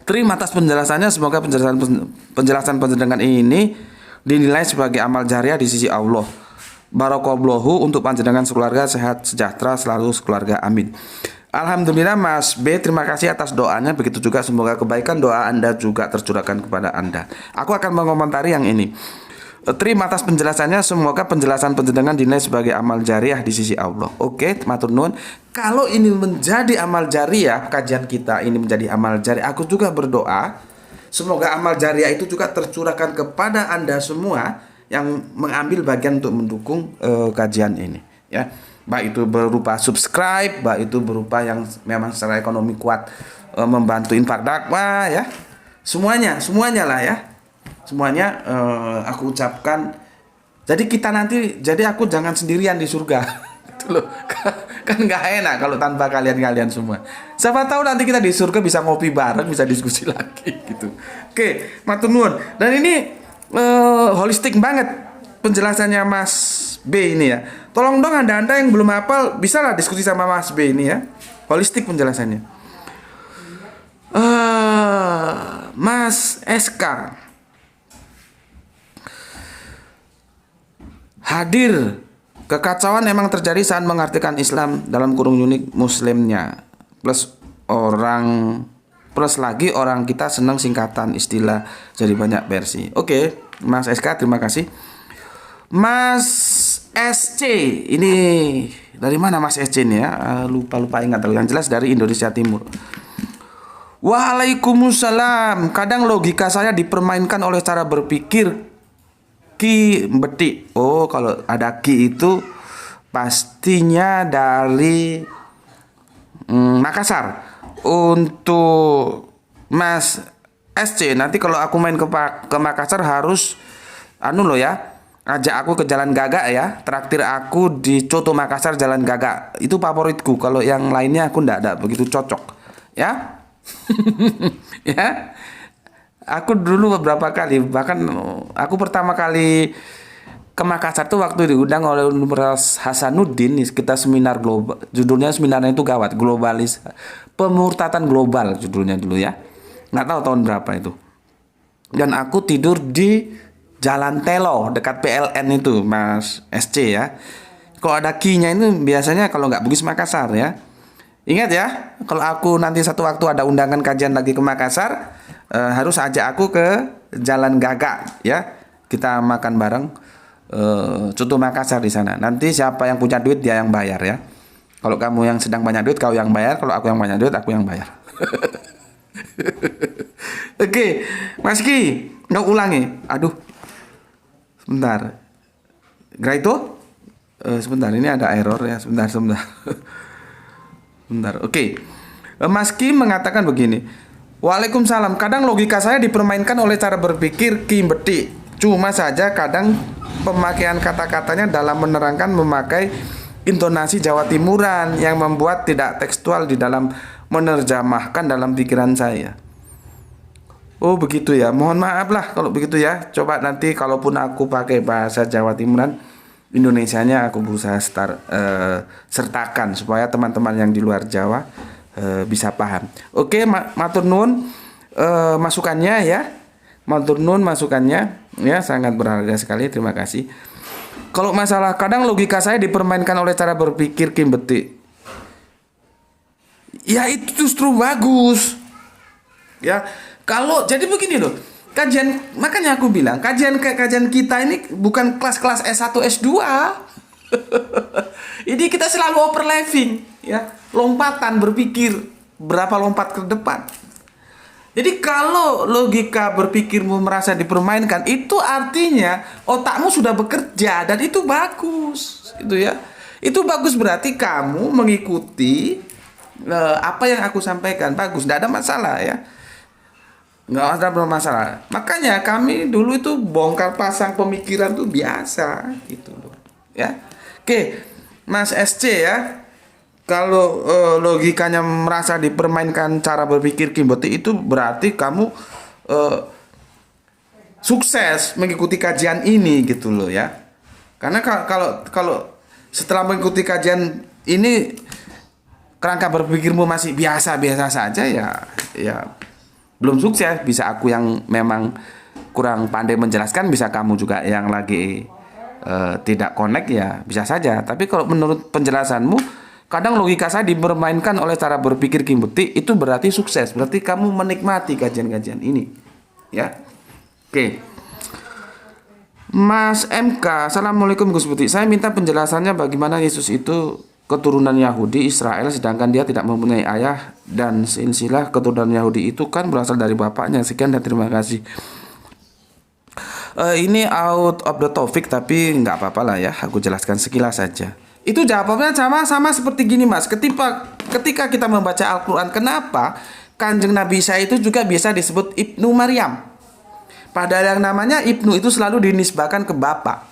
Terima atas penjelasannya. Semoga penjelasan penjenengan ini dinilai sebagai amal jariah di sisi Allah. Barakallahu untuk panjenengan sekeluarga sehat sejahtera selalu sekeluarga, amin. Alhamdulillah Mas B, terima kasih atas doanya. Begitu juga semoga kebaikan doa Anda juga tercurahkan kepada Anda. Aku akan mengomentari yang ini. Terima atas penjelasannya. Semoga penjelasan penjenengan dinilai sebagai amal jariah di sisi Allah. Oke, matur nuwun. Kalau ini menjadi amal jariah, kajian kita ini menjadi amal jariah, aku juga berdoa semoga amal jariah itu juga tercurahkan kepada Anda semua yang mengambil bagian untuk mendukung kajian ini, ya. Baik itu berupa subscribe, baik itu berupa yang memang secara ekonomi kuat membantu infak dakwah, ya. Semuanya lah, ya. Semuanya aku ucapkan. Jadi kita nanti, jadi aku jangan sendirian di surga. Gitu loh. Kan nggak enak kalau tanpa kalian semua. Siapa tahu nanti kita di surga bisa ngopi bareng, bisa diskusi lagi gitu. Oke, matur nuwun. Dan ini holistik banget penjelasannya Mas B ini, ya. Tolong dong Anda yang belum hafal bisa lah diskusi sama Mas B ini, ya. Holistik penjelasannya. Mas SK hadir. Kekacauan memang terjadi saat mengartikan Islam dalam kurung unik muslimnya. Plus lagi orang kita senang singkatan istilah jadi banyak versi. Oke, Mas SK terima kasih. Mas SC ini dari mana Mas SC ini, ya? Lupa ingat. Yang jelas dari Indonesia Timur. Waalaikumsalam. Kadang logika saya dipermainkan oleh cara berpikir Ki Beti. Oh, kalau ada Ki itu pastinya dari Makassar. Untuk Mas SC, nanti kalau aku main ke Makassar harus ajak aku ke Jalan Gagak, ya. Traktir aku di Coto Makassar Jalan Gagak. Itu favoritku. Kalau yang lainnya aku ndak begitu cocok, ya. Ya. Aku dulu beberapa kali, bahkan aku pertama kali ke Makassar tuh waktu diundang oleh Universitas Hasanuddin, kita seminar global. Judulnya seminarnya itu gawat, pemurtatan global judulnya dulu, ya. Nggak tahu tahun berapa itu. Dan aku tidur di Jalan Telo dekat PLN itu, Mas SC, ya. Kalau ada Ki-nya itu biasanya kalau nggak Bugis Makassar, ya. Ingat, ya, kalau aku nanti satu waktu ada undangan kajian lagi ke Makassar, harus ajak aku ke Jalan Gagak, ya. Kita makan bareng Coto Makassar di sana. Nanti siapa yang punya duit dia yang bayar, ya. Kalau kamu yang sedang banyak duit kau yang bayar, kalau aku yang banyak duit aku yang bayar. Oke, Mas Ki, nggak ulangi. Aduh, sebentar. Graito, sebentar, ini ada error, ya. Sebentar. Bentar, oke. Mas Ki mengatakan begini. Waalaikumsalam. Kadang logika saya dipermainkan oleh cara berpikir Ki Beti. Cuma saja kadang pemakaian kata-katanya dalam menerangkan memakai intonasi Jawa Timuran yang membuat tidak tekstual di dalam menerjemahkan dalam pikiran saya. Oh begitu, ya. Mohon maaf lah kalau begitu, ya. Coba nanti kalaupun aku pakai bahasa Jawa Timuran, Indonesianya aku berusaha sertakan supaya teman-teman yang di luar Jawa bisa paham. Oke, matur nuwun masukannya, ya. Matur nuwun masukannya, ya, sangat berharga sekali. Terima kasih. Kalau masalah kadang logika saya dipermainkan oleh cara berpikir Ki Beti, ya itu justru bagus, ya. Kalau jadi begini loh. Makanya aku bilang kajian kita ini bukan kelas-kelas S1 S2. Ini kita selalu overlapping, ya, lompatan berpikir berapa lompat ke depan. Jadi kalau logika berpikirmu merasa dipermainkan, itu artinya otakmu sudah bekerja dan itu bagus, itu, ya. Itu bagus, berarti kamu mengikuti apa yang aku sampaikan. Bagus, tidak ada masalah ya. Nggak ada masalah. Makanya kami dulu itu bongkar pasang pemikiran tuh biasa gitu loh. Ya. Oke, Mas SC ya. Kalau logikanya merasa dipermainkan cara berpikir Kimboti, itu berarti kamu sukses mengikuti kajian ini gitu loh ya. Karena kalau setelah mengikuti kajian ini kerangka berpikirmu masih biasa-biasa saja ya belum sukses. Bisa aku yang memang kurang pandai menjelaskan, bisa kamu juga yang lagi tidak connect ya bisa saja. Tapi kalau menurut penjelasanmu, kadang logika saya dipermainkan oleh cara berpikir Kimboti, itu berarti sukses. Berarti kamu menikmati kajian-kajian ini ya. Oke. Mas MK, Assalamualaikum Gus Putih. Saya minta penjelasannya bagaimana Yesus itu keturunan Yahudi Israel sedangkan dia tidak mempunyai ayah, dan silsilah keturunan Yahudi itu kan berasal dari bapaknya. Sekian dan terima kasih. Ini out of the topic tapi nggak apa-apa lah ya, aku jelaskan sekilas saja. Itu jawabannya sama seperti gini Mas. Ketika kita membaca Al-Quran, kenapa Kanjeng Nabi Isa itu juga bisa disebut Ibnu Maryam? Padahal yang namanya Ibnu itu selalu dinisbahkan ke bapak.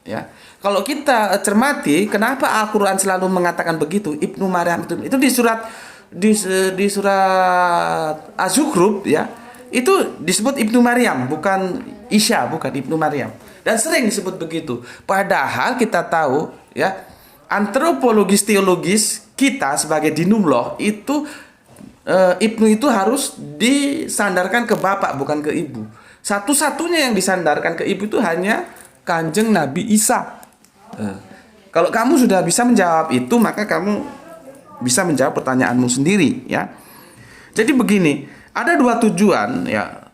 Ya. Kalau kita cermati, kenapa Al-Quran selalu mengatakan begitu? Ibnu Maryam itu di surat Az-Zukhruf ya. Itu disebut Ibnu Maryam, bukan Isya, bukan Ibnu Maryam. Dan sering disebut begitu. Padahal kita tahu ya, antropologis teologis kita sebagai dinullah itu Ibnu itu harus disandarkan ke bapak, bukan ke ibu. Satu-satunya yang disandarkan ke ibu itu hanya Kanjeng Nabi Isa. Kalau kamu sudah bisa menjawab itu, maka kamu bisa menjawab pertanyaanmu sendiri ya. Jadi begini, ada dua tujuan ya.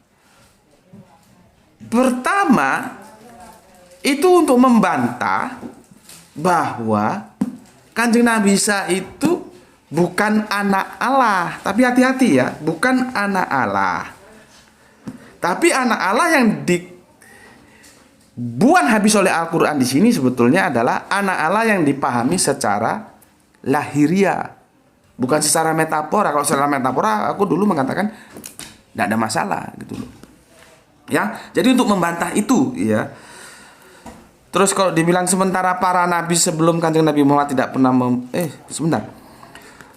Pertama, itu untuk membantah bahwa Kanjeng Nabi Isa itu bukan anak Allah. Tapi hati-hati ya, bukan anak Allah. Tapi anak Allah yang dibuang habis oleh Al-Quran di sini sebetulnya adalah anak Allah yang dipahami secara lahiriah, bukan secara metafora. Kalau secara metafora, aku dulu mengatakan tidak ada masalah gitu loh. Ya, jadi untuk membantah itu ya. Terus kalau dibilang sementara para nabi sebelum Kanjeng Nabi Muhammad tidak pernah sebentar.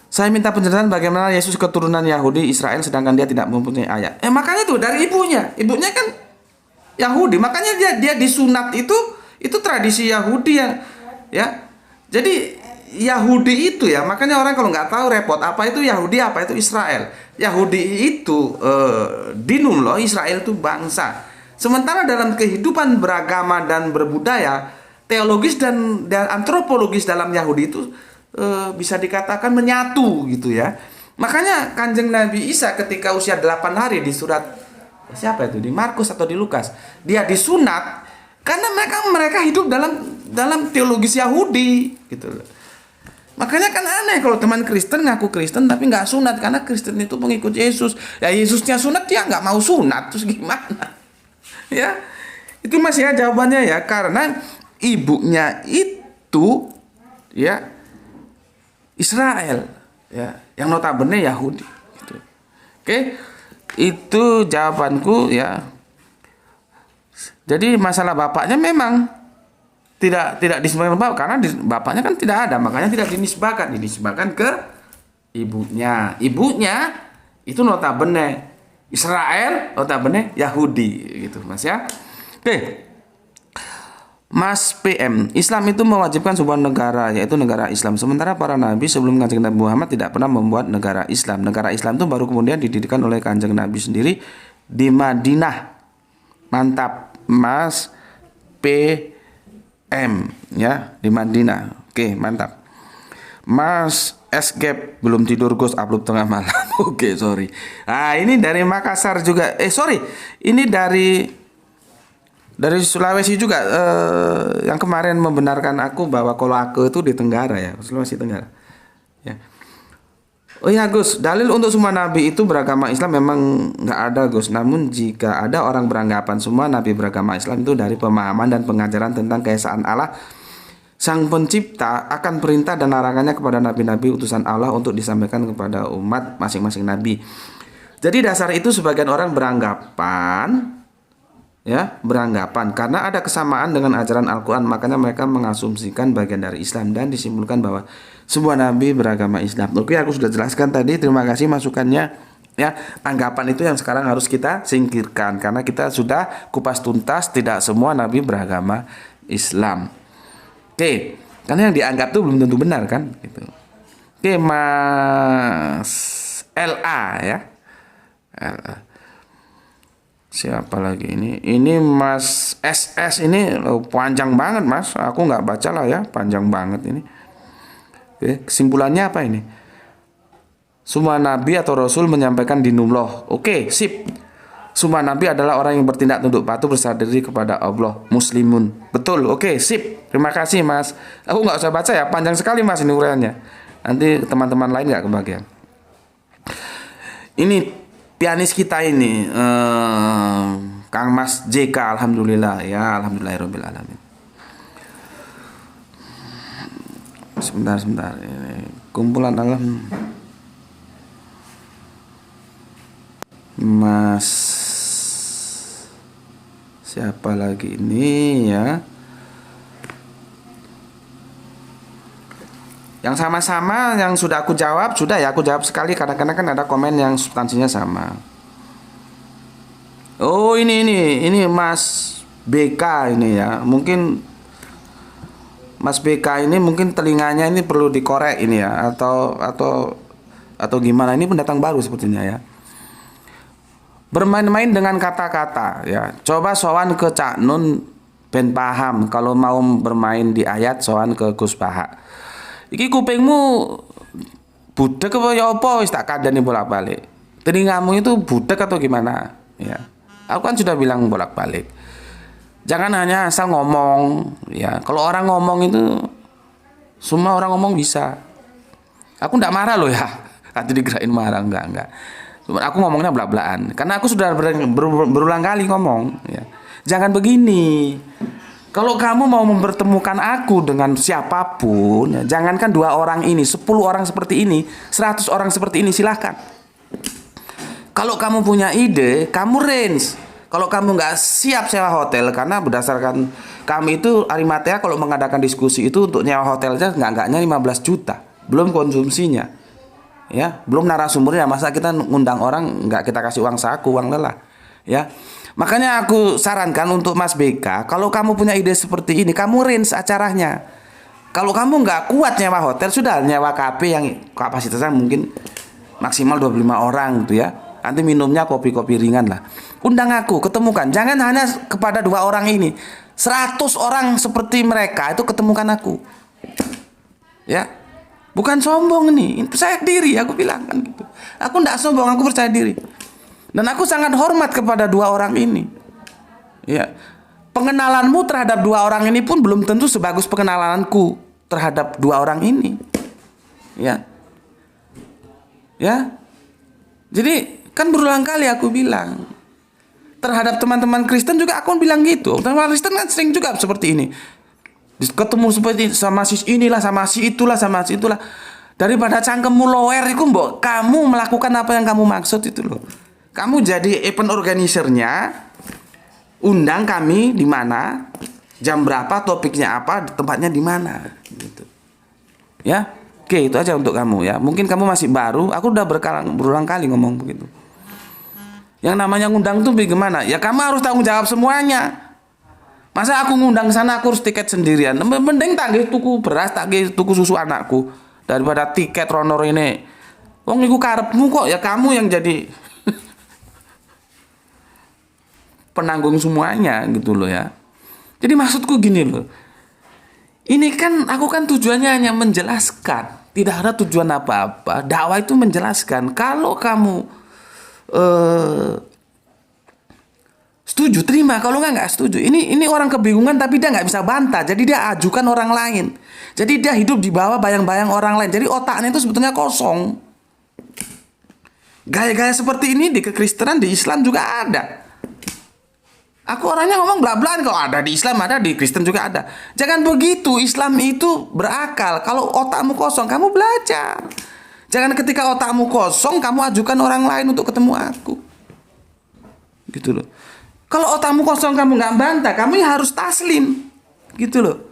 Saya minta penjelasan bagaimana Yesus keturunan Yahudi Israel sedangkan dia tidak mempunyai ayah. Makanya tuh dari ibunya. Ibunya kan Yahudi, makanya dia disunat itu tradisi Yahudi ya. Jadi Yahudi itu ya, makanya orang kalau nggak tahu repot apa itu Yahudi, apa itu Israel. Yahudi itu dinullah, Israel itu bangsa. Sementara dalam kehidupan beragama dan berbudaya, teologis dan antropologis dalam Yahudi itu bisa dikatakan menyatu gitu ya. Makanya Kanjeng Nabi Isa ketika usia 8 hari di surat siapa itu, di Markus atau di Lukas, dia disunat karena mereka hidup dalam teologis Yahudi gitu loh. Makanya kan aneh kalau teman Kristen ngaku Kristen tapi nggak sunat, karena Kristen itu pengikut Yesus. Ya Yesusnya sunat, dia nggak mau sunat, terus gimana? Ya itu masih ya jawabannya ya, karena ibunya itu ya Israel ya, yang notabene Yahudi gitu. Oke, itu jawabanku ya. Jadi masalah bapaknya memang tidak disebutkan bapak, karena bapaknya kan tidak ada, makanya tidak dinisbahkan ke ibunya. Ibunya itu notabene Israel, notabene Yahudi gitu Mas ya. Oke. Mas PM, Islam itu mewajibkan sebuah negara, yaitu negara Islam. Sementara para nabi sebelum Kanjeng Nabi Muhammad tidak pernah membuat negara Islam. Negara Islam itu baru kemudian didirikan oleh Kanjeng Nabi sendiri di Madinah. Mantap, Mas PM ya, di Madinah. Oke, mantap. Mas Escape belum tidur Gus, upload tengah malam. Oke, sorry. Nah, ini dari Makassar juga. Ini dari Sulawesi juga, yang kemarin membenarkan aku bahwa kalau aku itu di Tenggara ya, Sulawesi Tenggara. Ya. Oh ya Gus, dalil untuk semua nabi itu beragama Islam memang nggak ada Gus. Namun jika ada orang beranggapan semua nabi beragama Islam itu dari pemahaman dan pengajaran tentang keesaan Allah Sang Pencipta akan perintah dan larangannya kepada nabi-nabi utusan Allah untuk disampaikan kepada umat masing-masing nabi. Jadi dasar itu sebagian orang beranggapan karena ada kesamaan dengan ajaran Al-Quran, makanya mereka mengasumsikan bagian dari Islam dan disimpulkan bahwa semua nabi beragama Islam. Oke, aku sudah jelaskan tadi, terima kasih masukannya. Ya, anggapan itu yang sekarang harus kita singkirkan karena kita sudah kupas tuntas tidak semua nabi beragama Islam. Oke, karena yang dianggap itu belum tentu benar kan gitu. Oke, Mas LA ya. LA. Siapa lagi ini? Ini Mas SS ini panjang banget Mas. Aku nggak baca lah ya, panjang banget ini. Oke, kesimpulannya apa ini? Semua nabi atau rasul menyampaikan dinullah. Oke, sip. Semua nabi adalah orang yang bertindak tunduk patuh berserah diri kepada Allah, muslimun. Betul, oke, sip. Terima kasih Mas. Aku nggak usah baca ya, panjang sekali Mas ini uraiannya. Nanti teman-teman lain nggak kebagian. Ini pianis kita ini, Kang Mas JK, alhamdulillah ya, alhamdulillahirabbil alamin. Sebentar, ini kumpulan alam. Mas siapa lagi ini ya? Yang sama-sama yang sudah aku jawab, sudah ya aku jawab sekali, kadang-kadang kan ada komen yang substansinya sama. Oh ini Mas BK ini ya. Mungkin Mas BK ini mungkin telinganya ini perlu dikorek ini ya, atau gimana, ini pendatang baru sepertinya ya. Bermain-main dengan kata-kata ya. Coba sowan ke Cak Nun ben paham. Kalau mau bermain di ayat sowan ke Gus Baha. Iki kupingmu budek apa ya apa wis tak kandhani bolak-balik. Telingamu itu budek atau gimana ya. Aku kan sudah bilang bolak-balik. Jangan hanya asal ngomong ya. Kalau orang ngomong itu semua orang ngomong bisa. Aku enggak marah loh ya. Nanti digerakin marah enggak. Aku ngomongnya belak-belakan karena aku sudah berulang kali ngomong ya. Jangan begini. Kalau kamu mau mempertemukan aku dengan siapapun ya, jangankan 2 orang ini, 10 orang seperti ini, 100 orang seperti ini, silahkan. Kalau kamu punya ide, kamu range. Kalau kamu nggak siap sewa hotel, karena berdasarkan kami itu Arimatea kalau mengadakan diskusi itu untuk nyewa hotelnya nggaknya 15 juta, belum konsumsinya. Ya, belum narasumbernya. Masa kita ngundang orang nggak kita kasih uang saku, uang lelah ya. Makanya aku sarankan untuk Mas BK, kalau kamu punya ide seperti ini, kamu range acaranya. Kalau kamu nggak kuat nyewa hotel, sudah nyewa kafe yang kapasitasnya mungkin maksimal 25 orang gitu ya. Nanti minumnya kopi-kopi ringan lah. Undang aku, ketemukan. Jangan hanya kepada 2 orang ini, 100 orang seperti mereka itu ketemukan aku ya. Bukan sombong ini, percaya diri, aku bilang kan gitu. Aku tidak sombong, aku percaya diri. Dan aku sangat hormat kepada 2 orang ini. Ya, pengenalanmu terhadap 2 orang ini pun belum tentu sebagus pengenalanku terhadap 2 orang ini. Ya, jadi kan berulang kali aku bilang terhadap teman-teman Kristen juga aku bilang gitu. Teman-teman Kristen kan sering juga seperti ini. Ketemu seperti sama si inilah, sama si itulah, daripada cangkemmu lower itu mbok kamu melakukan apa yang kamu maksud itu loh. Kamu jadi event organisernya, undang kami di mana, jam berapa, topiknya apa, tempatnya di mana gitu. Ya, oke, itu aja untuk kamu ya. Mungkin kamu masih baru, aku udah berulang kali ngomong begitu. Yang namanya ngundang tuh bagaimana? Ya kamu harus tanggung jawab semuanya. Masa aku ngundang sana aku harus tiket sendirian? Mending tagih tuku beras, tagih tuku susu anakku daripada tiket ronor ini. Wong iku karepmu kok, ya kamu yang jadi penanggung semuanya gitu loh ya. Jadi maksudku gini loh. Ini kan aku kan tujuannya hanya menjelaskan, tidak ada tujuan apa-apa. Dakwah itu menjelaskan. Kalau kamu setuju, terima. Kalau nggak setuju. Ini orang kebingungan tapi dia nggak bisa bantah. Jadi dia ajukan orang lain. Jadi dia hidup di bawah bayang-bayang orang lain. Jadi otaknya itu sebetulnya kosong. Gaya-gaya seperti ini di kekristenan, di Islam juga ada. Aku orangnya ngomong bla-blaan, kalau ada di Islam, ada di Kristen juga ada. Jangan begitu, Islam itu berakal. Kalau otakmu kosong, kamu belajar. Jangan ketika otakmu kosong, kamu ajukan orang lain untuk ketemu aku. Gitu loh. Kalau otakmu kosong, kamu nggak bantah, kamu harus taslim. Gitu loh.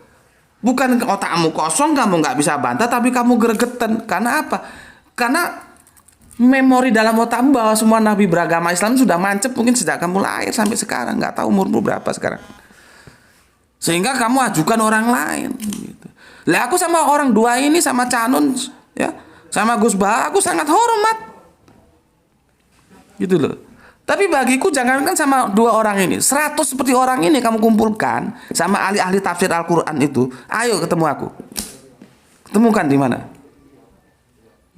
Bukan otakmu kosong, kamu nggak bisa bantah, tapi kamu gregetan. Karena apa? Karena memori dalam otakmu bahwa semua nabi beragama Islam sudah mancep mungkin sejak kamu lahir sampai sekarang, nggak tahu umurmu berapa sekarang, sehingga kamu ajukan orang lain gitu. Lah aku sama orang dua ini, sama Canun ya, sama Gus Bah, aku sangat hormat gitu loh. Tapi bagiku jangankan sama dua orang ini, 100 seperti orang ini kamu kumpulkan sama ahli-ahli tafsir Al-Quran itu, ayo ketemu aku, ketemukan di mana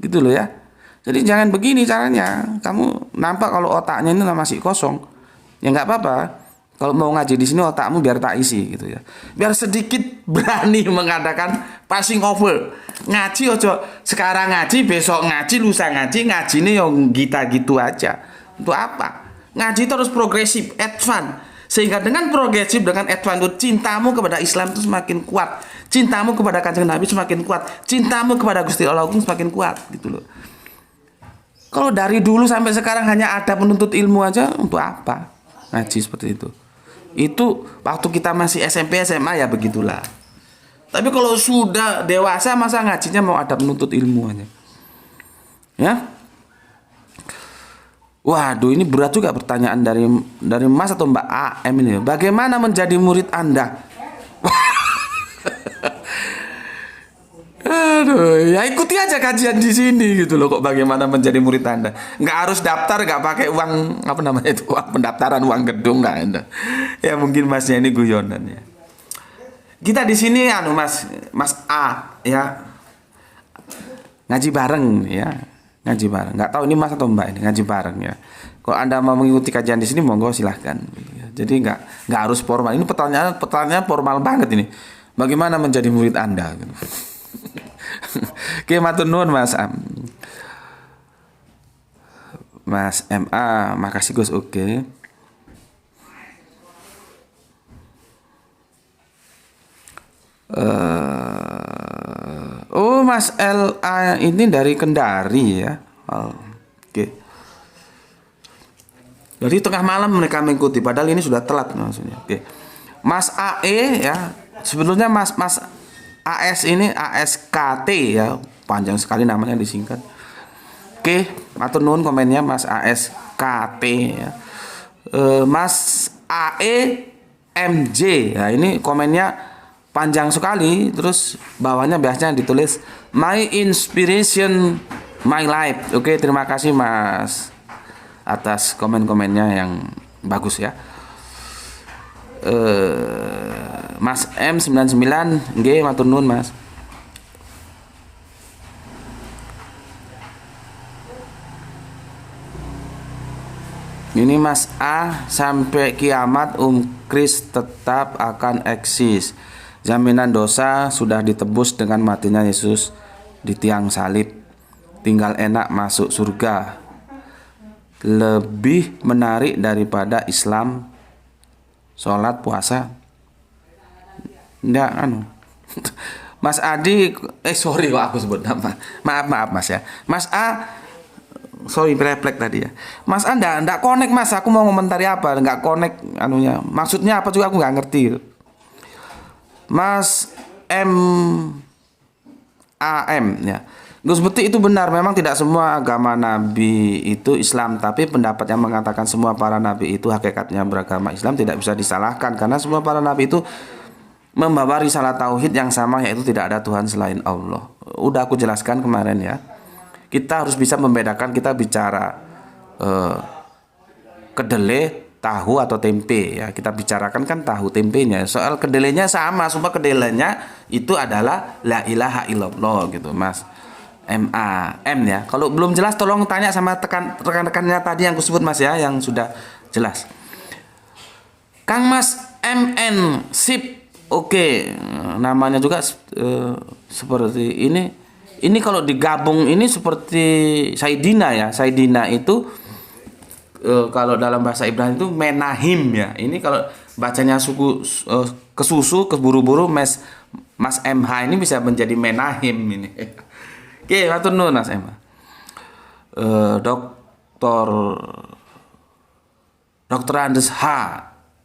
gitu loh ya. Jadi jangan begini caranya. Kamu nampak kalau otaknya ini masih kosong, ya nggak apa-apa. Kalau mau ngaji di sini otakmu biar tak isi gitu ya. Biar sedikit berani mengadakan passing over. Ngaji ojo sekarang ngaji, besok ngaji, lusa ngaji, ngaji ini yang kita gitu aja. Untuk apa? Ngaji terus progresif, advance. Sehingga dengan progresif, dengan advance itu cintamu kepada Islam itu semakin kuat. Cintamu kepada Kanjeng Nabi semakin kuat. Cintamu kepada Gusti Allah semakin kuat gitu loh. Kalau dari dulu sampai sekarang hanya ada penuntut ilmu aja, untuk apa ngaji seperti itu? Itu waktu kita masih SMP SMA ya begitulah. Tapi kalau sudah dewasa, masa ngajinya mau ada penuntut ilmu aja? Ya? Waduh, ini berat juga pertanyaan dari Mas atau Mbak AM ini. Bagaimana menjadi murid Anda? Aduh, ya ikuti aja kajian di sini gitu loh. Kok bagaimana menjadi murid Anda? Nggak harus daftar, nggak pakai uang apa namanya itu, uang pendaftaran, uang gedung, nggak ada. Ya mungkin Masnya ini guyonan ya. Kita di sini Mas A ya, ngaji bareng ya, ngaji bareng. Nggak tahu ini Mas atau Mbak ini ngaji bareng ya. Kalau Anda mau mengikuti kajian di sini monggo silahkan. Jadi nggak harus formal. Ini pertanyaan formal banget ini. Bagaimana menjadi murid Anda? Oke, matur nuwun Mas Am. Mas MA, makasih Gus. Oke. Oh, Mas LA ini dari Kendari ya. Oke. Jadi tengah malam mereka mengikuti, padahal ini sudah telat maksudnya. Oke. Mas AE ya. Sebetulnya Mas AS ini ASKT ya, panjang sekali namanya disingkat. Oke, matur nuwun komennya Mas ASKT ya. Mas AE MJ ya, ini komennya panjang sekali, terus bawahnya biasanya ditulis my inspiration my life. Oke, terima kasih Mas atas komen-komennya yang bagus ya. Mas M99 nggih matur nuwun Mas. Ini Mas A, sampai kiamat Kris tetap akan eksis. Jaminan dosa sudah ditebus dengan matinya Yesus di tiang salib. Tinggal enak masuk surga. Lebih menarik daripada Islam, sholat, puasa. Nggak Mas Adi, sorry kok aku sebut nama. Maaf Mas ya. Mas A, sorry refleks tadi ya. Mas A nggak connect Mas. Aku mau komentari apa? Nggak connect anunya. Maksudnya apa juga aku nggak ngerti. Mas AM ya. Gus Beti itu benar, memang tidak semua agama Nabi itu Islam, tapi pendapat yang mengatakan semua para Nabi itu hakikatnya beragama Islam tidak bisa disalahkan, karena semua para Nabi itu membawa risalah tauhid yang sama, yaitu tidak ada Tuhan selain Allah. Udah aku jelaskan kemarin ya. Kita harus bisa membedakan, kita bicara kedelai, tahu atau tempe ya. Kita bicarakan kan tahu tempenya. Soal kedelainya sama, semua kedelainya itu adalah la ilaha illallah gitu Mas. M ya. Kalau belum jelas tolong tanya sama rekan-rekannya tadi yang aku sebut Mas ya, yang sudah jelas. Kang Mas MN Sip. Oke, namanya juga seperti ini. Ini kalau digabung ini seperti Saidina ya. Saidina itu kalau dalam bahasa Ibrani itu menahim ya. Ini kalau bacanya suku kesusu keburu-buru Mas MH ini bisa menjadi menahim ini. Oke, matur nuwun Mas MH. Dokter Andes H.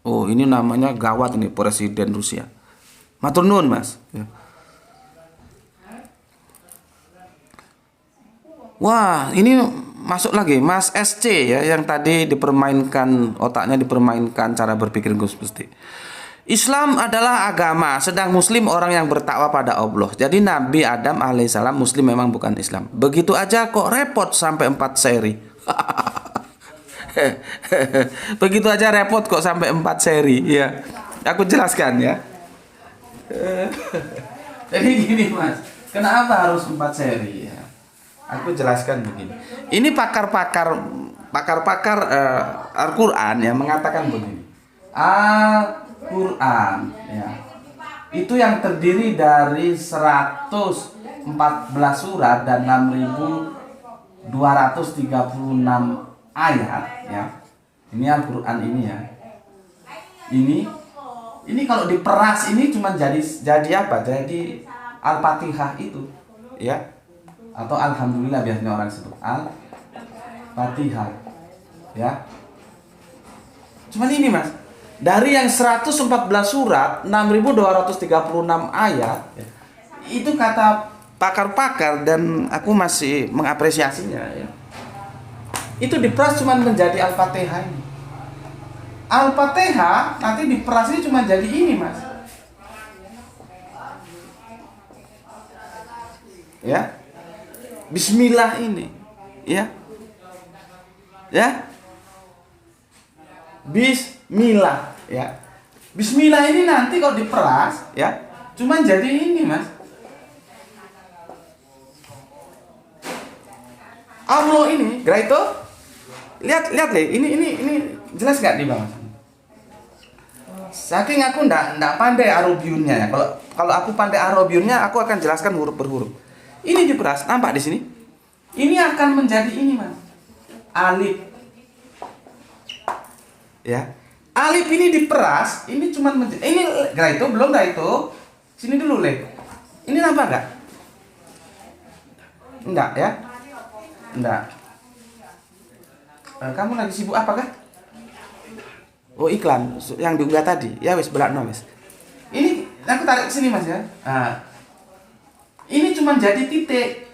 Oh, ini namanya gawat ini, Presiden Rusia. Matur nuwun Mas. Ya. Wah, ini masuk lagi Mas SC ya, yang tadi dipermainkan otaknya, dipermainkan cara berpikir Gus Musti. Islam adalah agama, sedang Muslim orang yang bertakwa pada Allah. Jadi Nabi Adam alaihissalam Muslim memang bukan Islam. Begitu aja kok repot sampai 4 seri. Begitu aja repot kok sampai 4 seri ya. Aku jelaskan ya. Jadi gini Mas, kenapa harus 4 seri ya? Aku jelaskan begini. Ini pakar-pakar Al-Quran yang mengatakan begini. Al-Quran ya, itu yang terdiri dari 114 surat dan 6.236 ayat ya. Ini Al-Quran ini ya. Ini kalau diperas ini cuma jadi apa? Jadi Al-Fatihah itu ya. Atau alhamdulillah biasanya orang sebut Al-Fatihah ya. Cuman ini Mas, dari yang 114 surat 6.236 ayat ya, itu kata pakar-pakar dan aku masih mengapresiasinya ya, itu diperas cuman menjadi Al-Fatihah ini. Al-Fatihah nanti diperas ini cuma jadi ini Mas ya, Bismillah ini ya. Ya. Bismillah ya. Bismillah ini nanti kalau diperas ya, cuman jadi ini Mas. Allah ini, gerak itu. Lihat deh, ini jelas nggak di bawah? Saking aku ndak pandai Arabiunnya ya. Kalau aku pandai Arabiunnya, aku akan jelaskan huruf per huruf. Ini diperas, nampak di sini? Ini akan menjadi ini Mas, alif. Ya, alif ini diperas, ini cuma ini gerak itu belum gerak itu. Sini dulu Le. Ini nampak nggak? Enggak ya? Enggak. Kamu lagi sibuk apa kah? Oh iklan yang diunggah tadi. Ya wes belakno wes. Ini aku tarik ke sini Mas ya. Nah. Ini cuma jadi titik.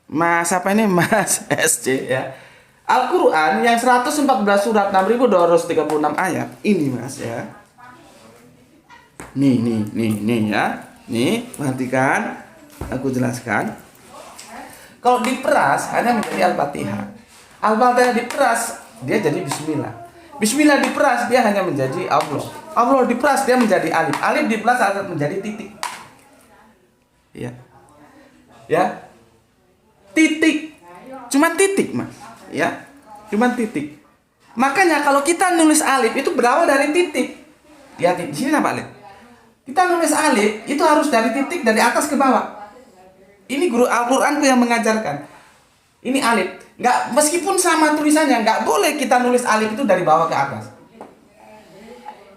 Mas apa ini Mas SC ya. Al-Quran yang 114 surat 6.236 ayat ini Mas ya. Nih ya. Nih, perhatikan. Aku jelaskan. Kalau diperas hanya menjadi Al-Fatihah. Al-Fatihah diperas dia jadi Bismillah. Bismillah diperas dia hanya menjadi Allah. Allah diperas dia menjadi alif. Alif diperas menjadi titik. Ya. Ya. Titik. Cuman titik, Mas. Ya. Cuman titik. Makanya kalau kita nulis alif itu berawal dari titik. Lihat di sini nampak alif. Kita nulis alif itu harus dari titik dari atas ke bawah. Ini guru Al-Qur'anku yang mengajarkan. Ini alif. Meskipun sama tulisannya, nggak boleh kita nulis alif itu dari bawah ke atas.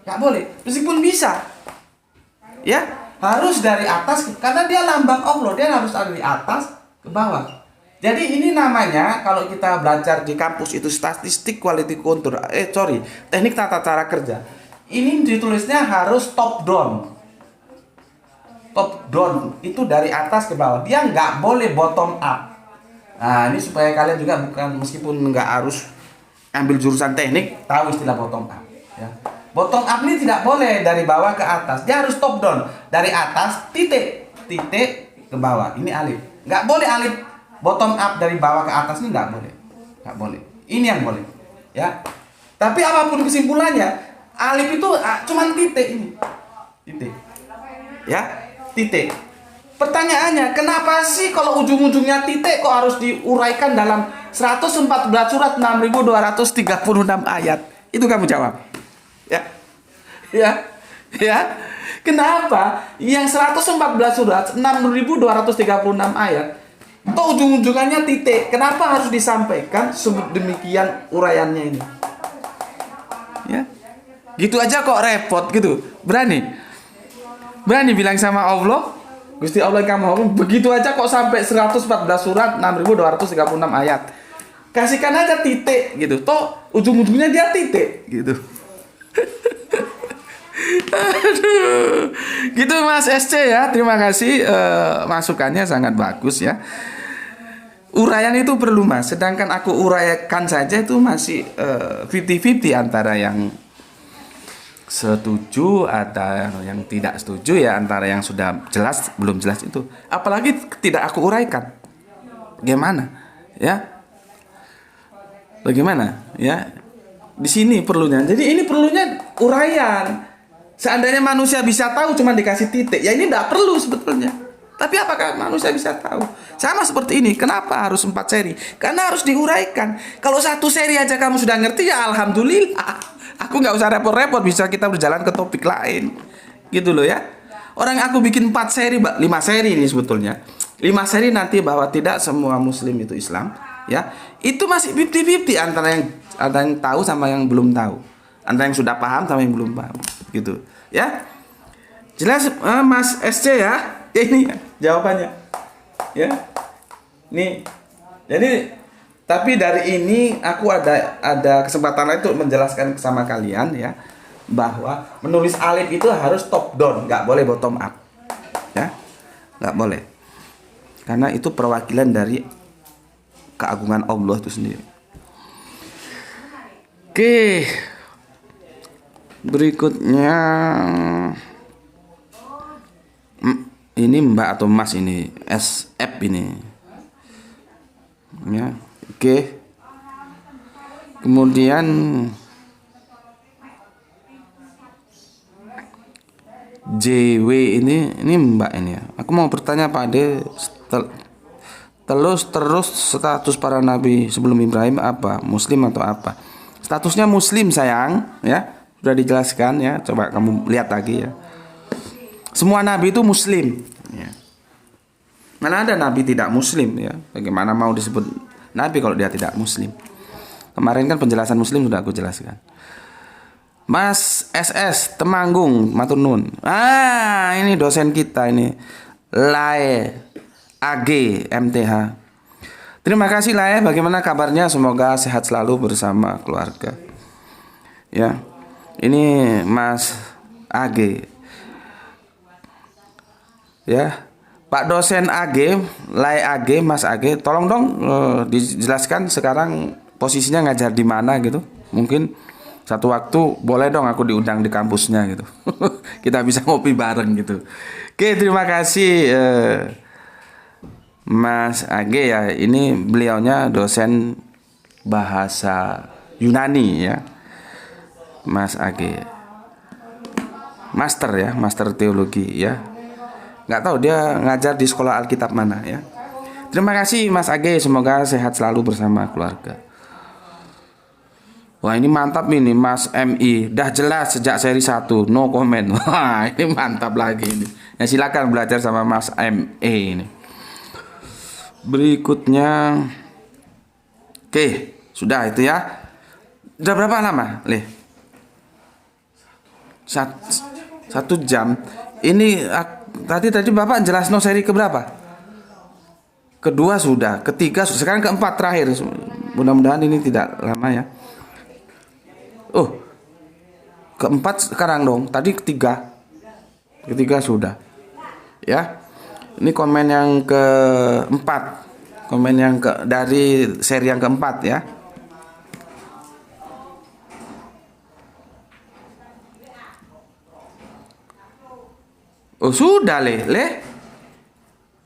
Nggak boleh, meskipun bisa. Ya, harus dari atas, karena dia lambang Allah, dia harus ada di atas ke bawah. Jadi ini namanya, kalau kita belajar di kampus itu statistik quality control, teknik tata cara kerja. Ini ditulisnya harus top down. Top down, itu dari atas ke bawah. Dia nggak boleh bottom up. Nah, ini supaya kalian juga meskipun nggak harus ambil jurusan teknik, tahu istilah bottom up. Ya. Bottom up ini tidak boleh dari bawah ke atas, dia harus top down, dari atas titik ke bawah. Ini alif. Nggak boleh alif bottom up dari bawah ke atas, ini nggak boleh. Ini yang boleh. Ya. Tapi apapun kesimpulannya, alif itu cuman titik ini, titik. Ya, titik. Pertanyaannya, kenapa sih kalau ujung-ujungnya titik kok harus diuraikan dalam 114 surat 6.236 ayat? Itu kamu jawab. Ya. Kenapa yang 114 surat 6.236 ayat Toh ujung-ujungannya titik. Kenapa harus disampaikan demikian uraiannya ini? Ya. Gitu aja kok repot gitu. Berani bilang sama Allah, Gusti Allah kamu begitu aja kok sampai 114 surat 6236 ayat. Kasihkan aja titik gitu. Toh ujung-ujungnya dia titik gitu. Aduh. Gitu Mas SC ya. Terima kasih masukannya sangat bagus ya. Uraian itu perlu Mas. Sedangkan aku uraikan saja itu masih 50-50 antara yang setuju ada yang tidak setuju ya, antara yang sudah jelas belum jelas itu. Apalagi tidak aku uraikan. Bagaimana? Ya. Bagaimana? Ya. Di sini perlunya. Jadi ini perlunya uraian. Seandainya manusia bisa tahu cuma dikasih titik, ya ini tidak perlu sebetulnya. Tapi apakah manusia bisa tahu? Sama seperti ini. Kenapa harus 4 seri? Karena harus diuraikan. Kalau 1 seri aja kamu sudah ngerti, ya alhamdulillah. Aku nggak usah repot-repot, bisa kita berjalan ke topik lain. Gitu loh ya. Orang aku bikin 4 seri, 5 seri ini sebetulnya. 5 seri nanti bahwa tidak semua muslim itu Islam. Ya, itu masih 50-50 antara yang tahu sama yang belum tahu. Antara yang sudah paham sama yang belum paham. Gitu ya. Jelas Mas SC ya. Ini jawabannya ya. Nih jadi, tapi dari ini aku ada kesempatan lain untuk menjelaskan sama kalian ya, bahwa menulis alif itu harus top down, nggak boleh bottom up ya, nggak boleh, karena itu perwakilan dari keagungan Allah itu sendiri. Oke, berikutnya ini Mbak atau Mas ini SF ini ya. Oke, kemudian JW ini Mbak ini ya. Aku mau bertanya Pak Ade, terus status para nabi sebelum Ibrahim apa? Muslim atau apa? Statusnya muslim sayang ya, sudah dijelaskan ya. Coba kamu lihat lagi ya. Semua nabi itu muslim ya. Mana ada nabi tidak muslim ya? Bagaimana mau disebut nabi kalau dia tidak muslim? Kemarin kan penjelasan muslim sudah aku jelaskan. Mas SS Temanggung matur nuwun. Ini dosen kita ini, Lae AG MTH. Terima kasih Lae, bagaimana kabarnya? Semoga sehat selalu bersama keluarga. Ya. Ini Mas AG. Ya, Pak dosen AG, Lai AG, Mas AG, tolong dong dijelaskan sekarang posisinya ngajar di mana gitu. Mungkin satu waktu boleh dong aku diundang di kampusnya gitu. Kita bisa ngopi bareng gitu. Oke, terima kasih Mas AG ya. Ini beliaunya dosen bahasa Yunani ya. Mas AG. Master ya, master teologi ya. Nggak tahu dia ngajar di sekolah Alkitab mana ya. Terima kasih Mas Age, semoga sehat selalu bersama keluarga. Wah ini mantap ini Mas MI, dah jelas sejak seri 1, no comment. Wah ini mantap lagi ini. Ya silakan belajar sama Mas ME ini. Berikutnya, oke sudah itu ya. Udah berapa lama, Leh? 1 jam. Ini tadi Bapak jelas no seri keberapa? Kedua sudah, ketiga sudah, sekarang keempat terakhir. Mudah-mudahan ini tidak lama ya. Keempat sekarang dong. Tadi ketiga sudah. Ya. Ini komen yang keempat. Komen yang dari seri yang keempat ya. Oh sudah Le.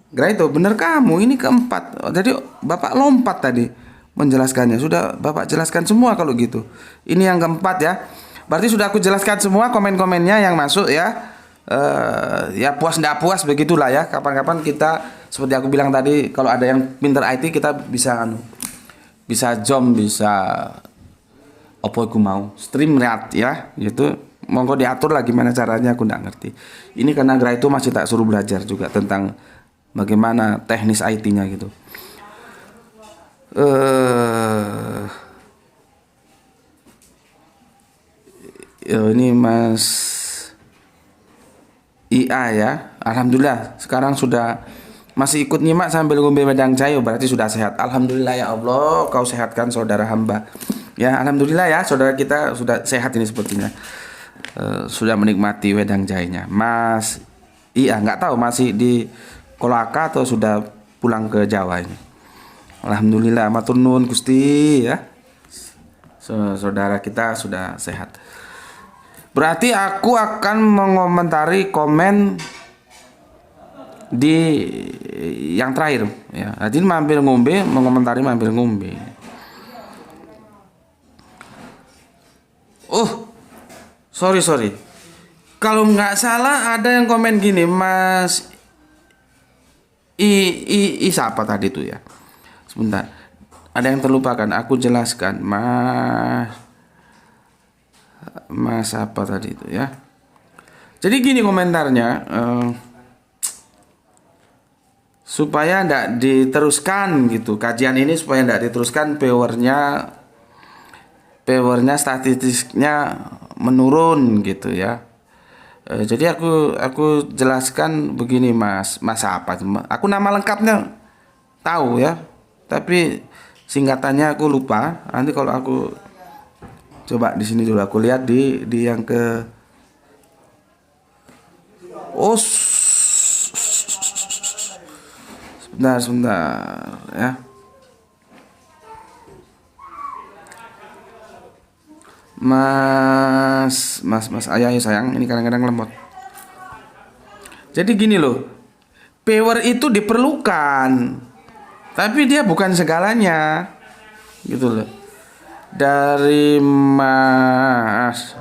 Itu bener kamu, ini keempat. Jadi Bapak lompat tadi menjelaskannya. Sudah Bapak jelaskan semua kalau gitu. Ini yang keempat ya. Berarti sudah aku jelaskan semua komen-komennya yang masuk ya. Ya puas ndak puas begitulah ya. Kapan-kapan kita seperti aku bilang tadi, kalau ada yang pinter IT kita bisa jom, bisa apa aku mau stream lihat ya gitu. Monggo diatur lah gimana caranya, aku nggak ngerti. Ini karena itu masih tak suruh belajar juga tentang bagaimana teknis IT-nya gitu. Ini Mas IA ya. Alhamdulillah sekarang sudah masih ikut nyimak sambil ngombe wedang jahe, berarti sudah sehat. Alhamdulillah ya Allah, kau sehatkan saudara hamba. Ya alhamdulillah ya, saudara kita sudah sehat ini sepertinya. Sudah menikmati wedang jahenya. Mas IA nggak tahu masih di Kolaka atau sudah pulang ke Jawa ini. Alhamdulillah, matur nuwun Gusti ya. Saudara kita sudah sehat. Berarti aku akan mengomentari komen di yang terakhir ya. Jadi mampir ngombe, mengomentari mampir ngombe. Oh, sorry. Kalau nggak salah ada yang komen gini, Mas siapa tadi itu ya? Sebentar, ada yang terlupakan. Aku jelaskan, Mas apa tadi itu ya? Jadi gini komentarnya, supaya tidak diteruskan gitu kajian ini, supaya tidak diteruskan powernya statistiknya menurun gitu ya. Jadi aku jelaskan begini Mas apa? Aku nama lengkapnya tahu ya, tapi singkatannya aku lupa. Nanti kalau aku coba di sini dulu, aku lihat di yang ke sebentar ya. Mas ayah sayang, ini kadang-kadang lemot. Jadi gini loh, power itu diperlukan, tapi dia bukan segalanya, gitu loh. Dari Mas,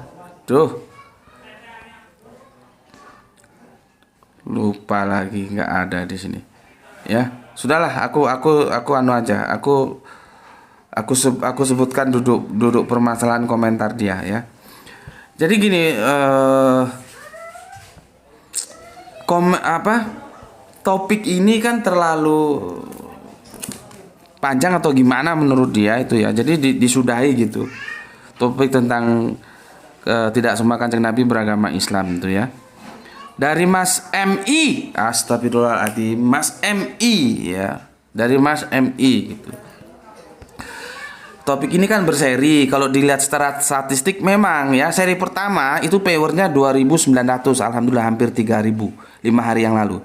lupa lagi, nggak ada di sini. Ya, sudahlah, aku anu aja, aku sebutkan duduk permasalahan komentar dia ya. Jadi gini, topik ini kan terlalu panjang atau gimana menurut dia itu ya. Jadi disudahi gitu. Topik tentang tidak semua Kanjeng Nabi beragama Islam itu ya. Dari Mas MI, astagfirullahaladzim, Mas MI ya. Dari Mas MI gitu. Topik ini kan berseri. Kalau dilihat secara statistik memang ya, seri pertama itu powernya 2.900, alhamdulillah hampir 3.000 5 hari yang lalu.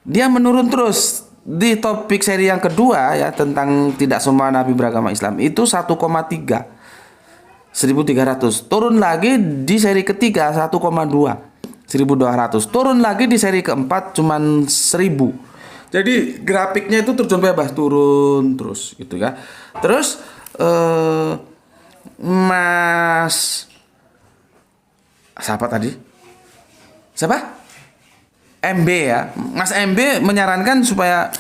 Dia menurun terus. Di topik seri yang kedua ya, tentang tidak semua nabi beragama Islam, itu 1,3 1.300. Turun lagi di seri ketiga 1,2 1.200. Turun lagi di seri keempat cuman 1.000. Jadi grafiknya itu terjun bebas, turun terus gitu ya. Terus Mas siapa tadi? Siapa? MB ya. Mas MB menyarankan supaya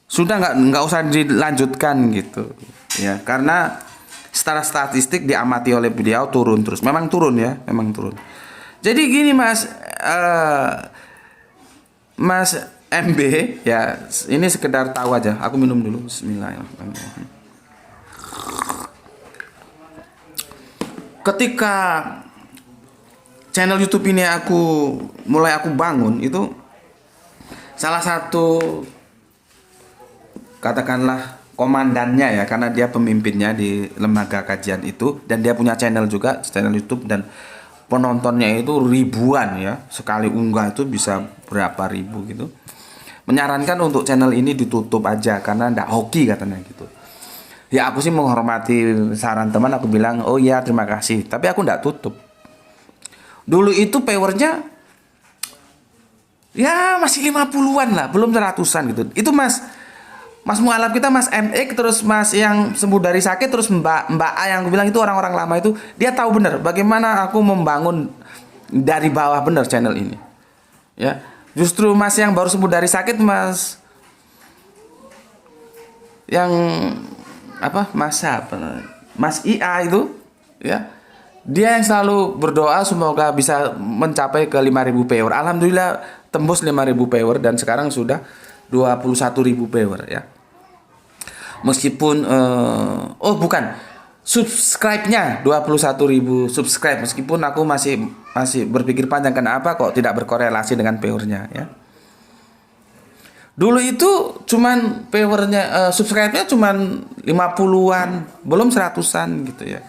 sudah nggak usah dilanjutkan gitu ya, karena secara statistik diamati oleh beliau turun terus. Memang turun ya, memang turun. Jadi gini Mas MB ya, ini sekedar tahu aja. Aku minum dulu. Bismillahirrahmanirrahim. Ketika channel YouTube ini aku bangun, itu salah satu katakanlah komandannya ya, karena dia pemimpinnya di lembaga kajian itu, dan dia punya channel juga, channel YouTube, dan penontonnya itu ribuan ya, sekali unggah itu bisa berapa ribu gitu. Menyarankan untuk channel ini ditutup aja karena ndak hoki katanya gitu. Ya aku sih menghormati saran teman, aku bilang oh iya terima kasih, tapi aku ndak tutup. Dulu itu powernya ya masih 50-an lah, belum 100-an gitu. Itu Mas mualaf kita, Mas MX, terus Mas yang sembuh dari sakit, terus Mbak A yang aku bilang itu orang-orang lama itu, dia tahu benar bagaimana aku membangun dari bawah benar channel ini. Ya, justru Mas yang baru sembuh dari sakit, Mas yang Mas IA itu ya, dia yang selalu berdoa semoga bisa mencapai ke 5.000 power. Alhamdulillah tembus 5.000 power, dan sekarang sudah 21.000 viewer ya. Meskipun subscribe-nya 21.000 subscribe, meskipun aku masih berpikir panjang kenapa kok tidak berkorelasi dengan viewernya ya. Dulu itu cuman viewernya subscribe-nya cuman 50-an, belum 100-an gitu ya.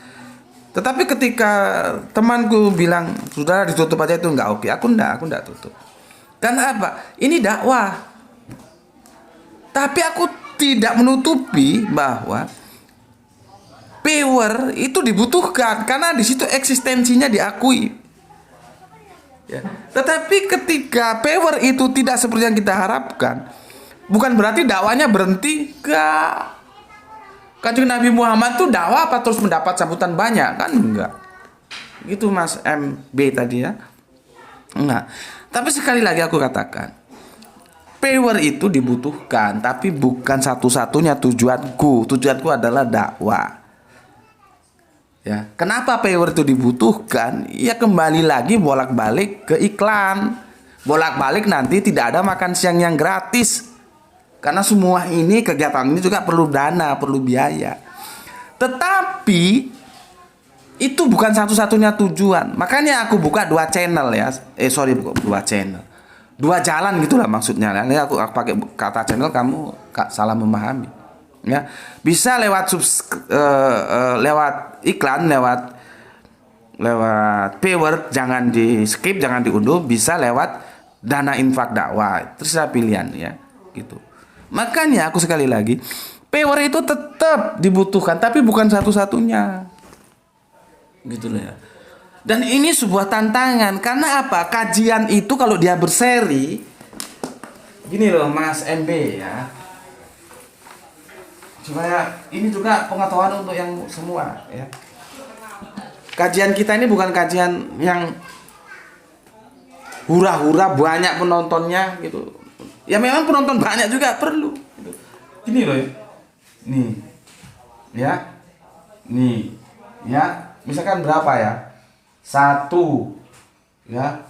Tetapi ketika temanku bilang sudah ditutup aja itu nggak oke, aku nggak tutup. Karena apa? Ini dakwah. Tapi aku tidak menutupi bahwa viewer itu dibutuhkan karena di situ eksistensinya diakui. Ya. Tetapi ketika viewer itu tidak seperti yang kita harapkan, bukan berarti dakwanya berhenti. Enggak. Kanjeng Nabi Muhammad tuh dakwah apa terus mendapat sambutan banyak? Kan enggak. Gitu Mas MB tadi ya. Enggak. Tapi sekali lagi aku katakan, viewer itu dibutuhkan, tapi bukan satu-satunya tujuanku. Tujuanku adalah dakwah. Ya, kenapa viewer itu dibutuhkan? Ya kembali lagi bolak-balik ke iklan. Bolak-balik nanti tidak ada makan siang yang gratis. Karena semua ini, kegiatan ini juga perlu dana, perlu biaya. Tetapi itu bukan satu-satunya tujuan. Makanya aku buka 2 channel ya. Bukan 2 channel. 2 jalan gitulah maksudnya. Ini aku pakai kata channel, kamu salah memahami. Ya, bisa lewat lewat iklan, lewat viewer, jangan di skip, jangan diunduh. Bisa lewat dana infak dakwah, terserah pilihan ya, gitu. Makanya aku sekali lagi, viewer itu tetap dibutuhkan, tapi bukan satu-satunya, gitu loh ya. Dan ini sebuah tantangan, karena apa? Kajian itu kalau dia berseri, gini loh Mas MB ya. Supaya ini juga pengetahuan untuk yang semua ya. Kajian kita ini bukan kajian yang hura-hura banyak penontonnya gitu. Ya memang penonton banyak juga perlu gitu. Ini loh ya. Nih. Ya. Nih. Ya, misalkan berapa ya? 1 ya.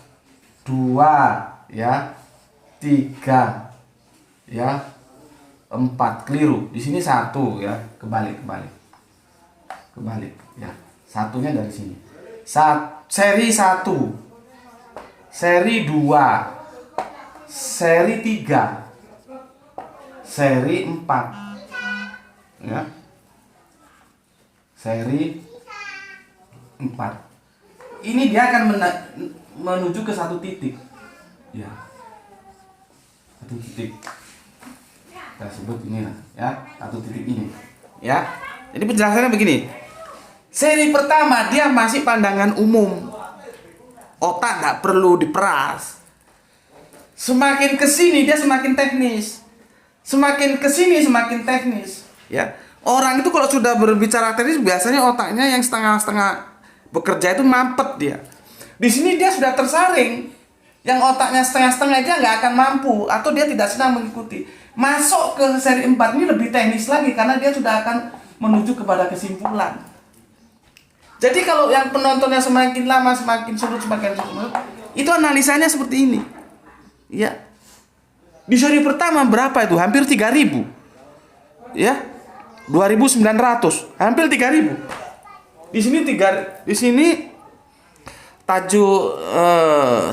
2 ya. 3 ya. 4, keliru. Di sini 1 ya, kebalik ya. Satunya dari sini. Seri 1, seri 2, seri 3, seri 4 ya. Seri 4. Ini dia akan menuju ke satu titik. Ya. Satu titik. Kita sebut ini ya, satu titik ini ya. Jadi penjelasannya begini. Seri pertama dia masih pandangan umum, otak nggak perlu diperas. Semakin kesini dia semakin teknis, semakin kesini semakin teknis ya. Orang itu kalau sudah berbicara teknis biasanya otaknya yang setengah-setengah bekerja itu mampet dia. Di sini dia sudah tersaring, yang otaknya setengah-setengah dia nggak akan mampu atau dia tidak senang mengikuti. Masuk ke seri 4 ini lebih teknis lagi karena dia sudah akan menuju kepada kesimpulan. Jadi kalau yang penontonnya semakin lama semakin surut, itu analisanya seperti ini. Ya. Di seri pertama berapa itu? Hampir 3.000. Ya. 2.900, hampir 3.000. Di sini tajuk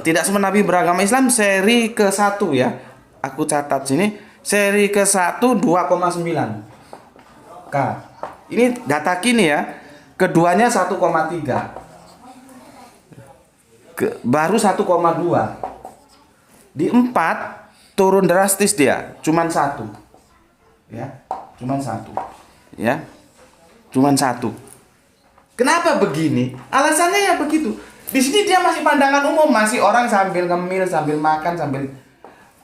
tidak semua nabi beragama Islam seri ke-1 ya. Aku catat sini. Seri ke-1 2,9 K. Ini data kini ya. Keduanya 1,3. Baru 1,2. Di 4 turun drastis dia, cuman 1. Ya, cuman 1. Ya. Cuman 1. Kenapa begini? Alasannya ya begitu. Di sini dia masih pandangan umum, masih orang sambil ngemil, sambil makan, sambil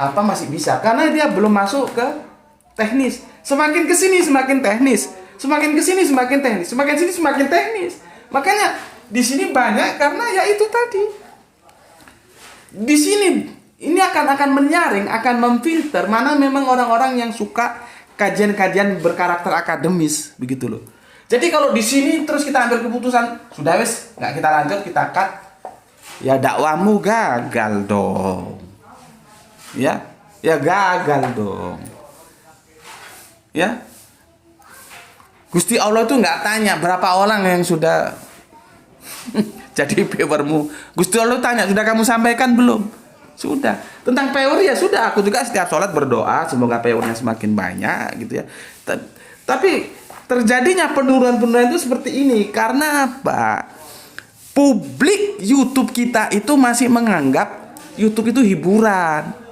masih bisa karena dia belum masuk ke teknis. Semakin kesini semakin teknis, semakin kesini semakin teknis, semakin sini semakin teknis. Makanya di sini banyak karena ya itu tadi. Di sini ini akan menyaring, akan memfilter mana memang orang-orang yang suka kajian-kajian berkarakter akademis begitu loh. Jadi kalau di sini terus kita ambil keputusan sudah wes nggak kita lanjut, kita cut, ya dakwahmu gagal dong. Ya, ya gagal dong. Ya, Gusti Allah itu nggak tanya berapa orang yang sudah jadi viewermu. Gusti Allah tanya, sudah kamu sampaikan belum? Sudah. Tentang viewer ya sudah, aku juga setiap sholat berdoa semoga viewernya semakin banyak gitu ya. Tapi terjadinya penurunan-penurunan itu seperti ini karena apa? Publik YouTube kita itu masih menganggap YouTube itu hiburan.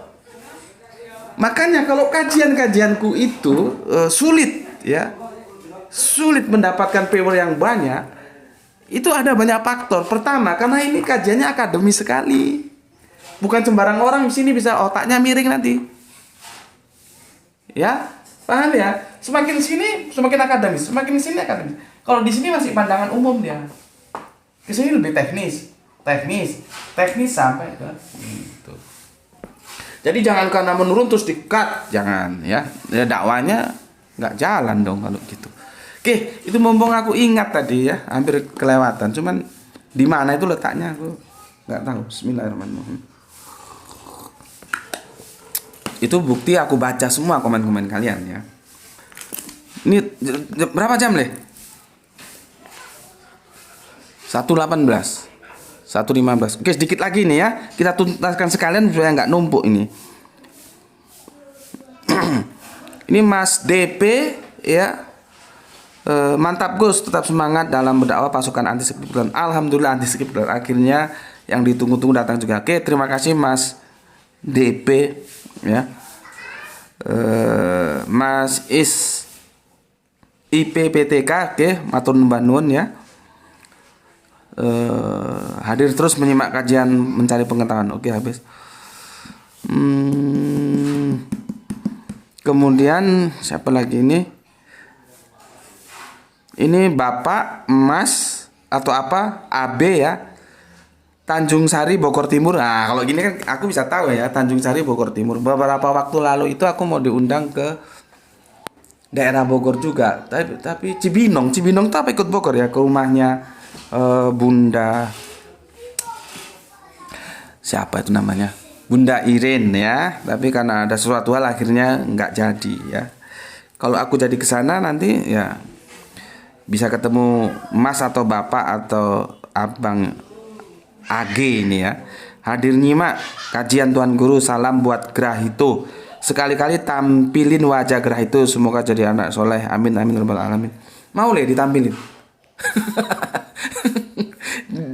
Makanya kalau kajian-kajianku itu sulit ya, sulit mendapatkan viewer yang banyak, itu ada banyak faktor. Pertama, karena ini kajiannya akademis sekali, bukan sembarang orang di sini bisa otaknya miring nanti. Ya, paham ya? Semakin sini semakin akademis, semakin sini akademis. Kalau di sini masih pandangan umum dia, ke sini lebih teknis sampai ke gitu. Jadi jangan karena menurun terus di-cut, jangan ya. Ya dakwanya nggak jalan dong kalau gitu. Oke, itu mumpung aku ingat tadi ya, hampir kelewatan. Cuman di mana itu letaknya aku nggak tahu. Bismillahirrahmanirrahim. Itu bukti aku baca semua komen-komen kalian ya. Ini berapa jam, Le? 1:18. 1:15. Oke, sedikit lagi nih ya. Kita tuntaskan sekalian supaya nggak numpuk ini. Ini Mas DP ya. Mantap Gus, tetap semangat dalam berdakwah pasukan anti skip bulan. Alhamdulillah anti skip bulan akhirnya yang ditunggu-tunggu datang juga. Oke, terima kasih Mas DP ya. Mas IPPTK, oke, matur nuwun nuwun ya. Hadir terus menyimak kajian mencari pengetahuan. Oke, habis. Kemudian siapa lagi ini? Ini Bapak Mas atau apa? AB ya. Tanjung Sari Bogor Timur. Nah, kalau gini kan aku bisa tahu ya, Tanjung Sari Bogor Timur. Beberapa waktu lalu itu aku mau diundang ke daerah Bogor juga. Tapi Cibinong tuh apa ikut Bogor ya, ke rumahnya Bunda siapa itu namanya, Bunda Irin ya. Tapi karena ada suatu hal akhirnya nggak jadi ya. Kalau aku jadi kesana nanti ya bisa ketemu Mas atau Bapak atau Abang AG ini ya. Hadir nyimak kajian Tuan Guru. Salam buat Gerah itu. Sekali-kali tampilin wajah Gerah itu, semoga jadi anak soleh. Amin amin rabbal alamin. Mau Le ditampilin?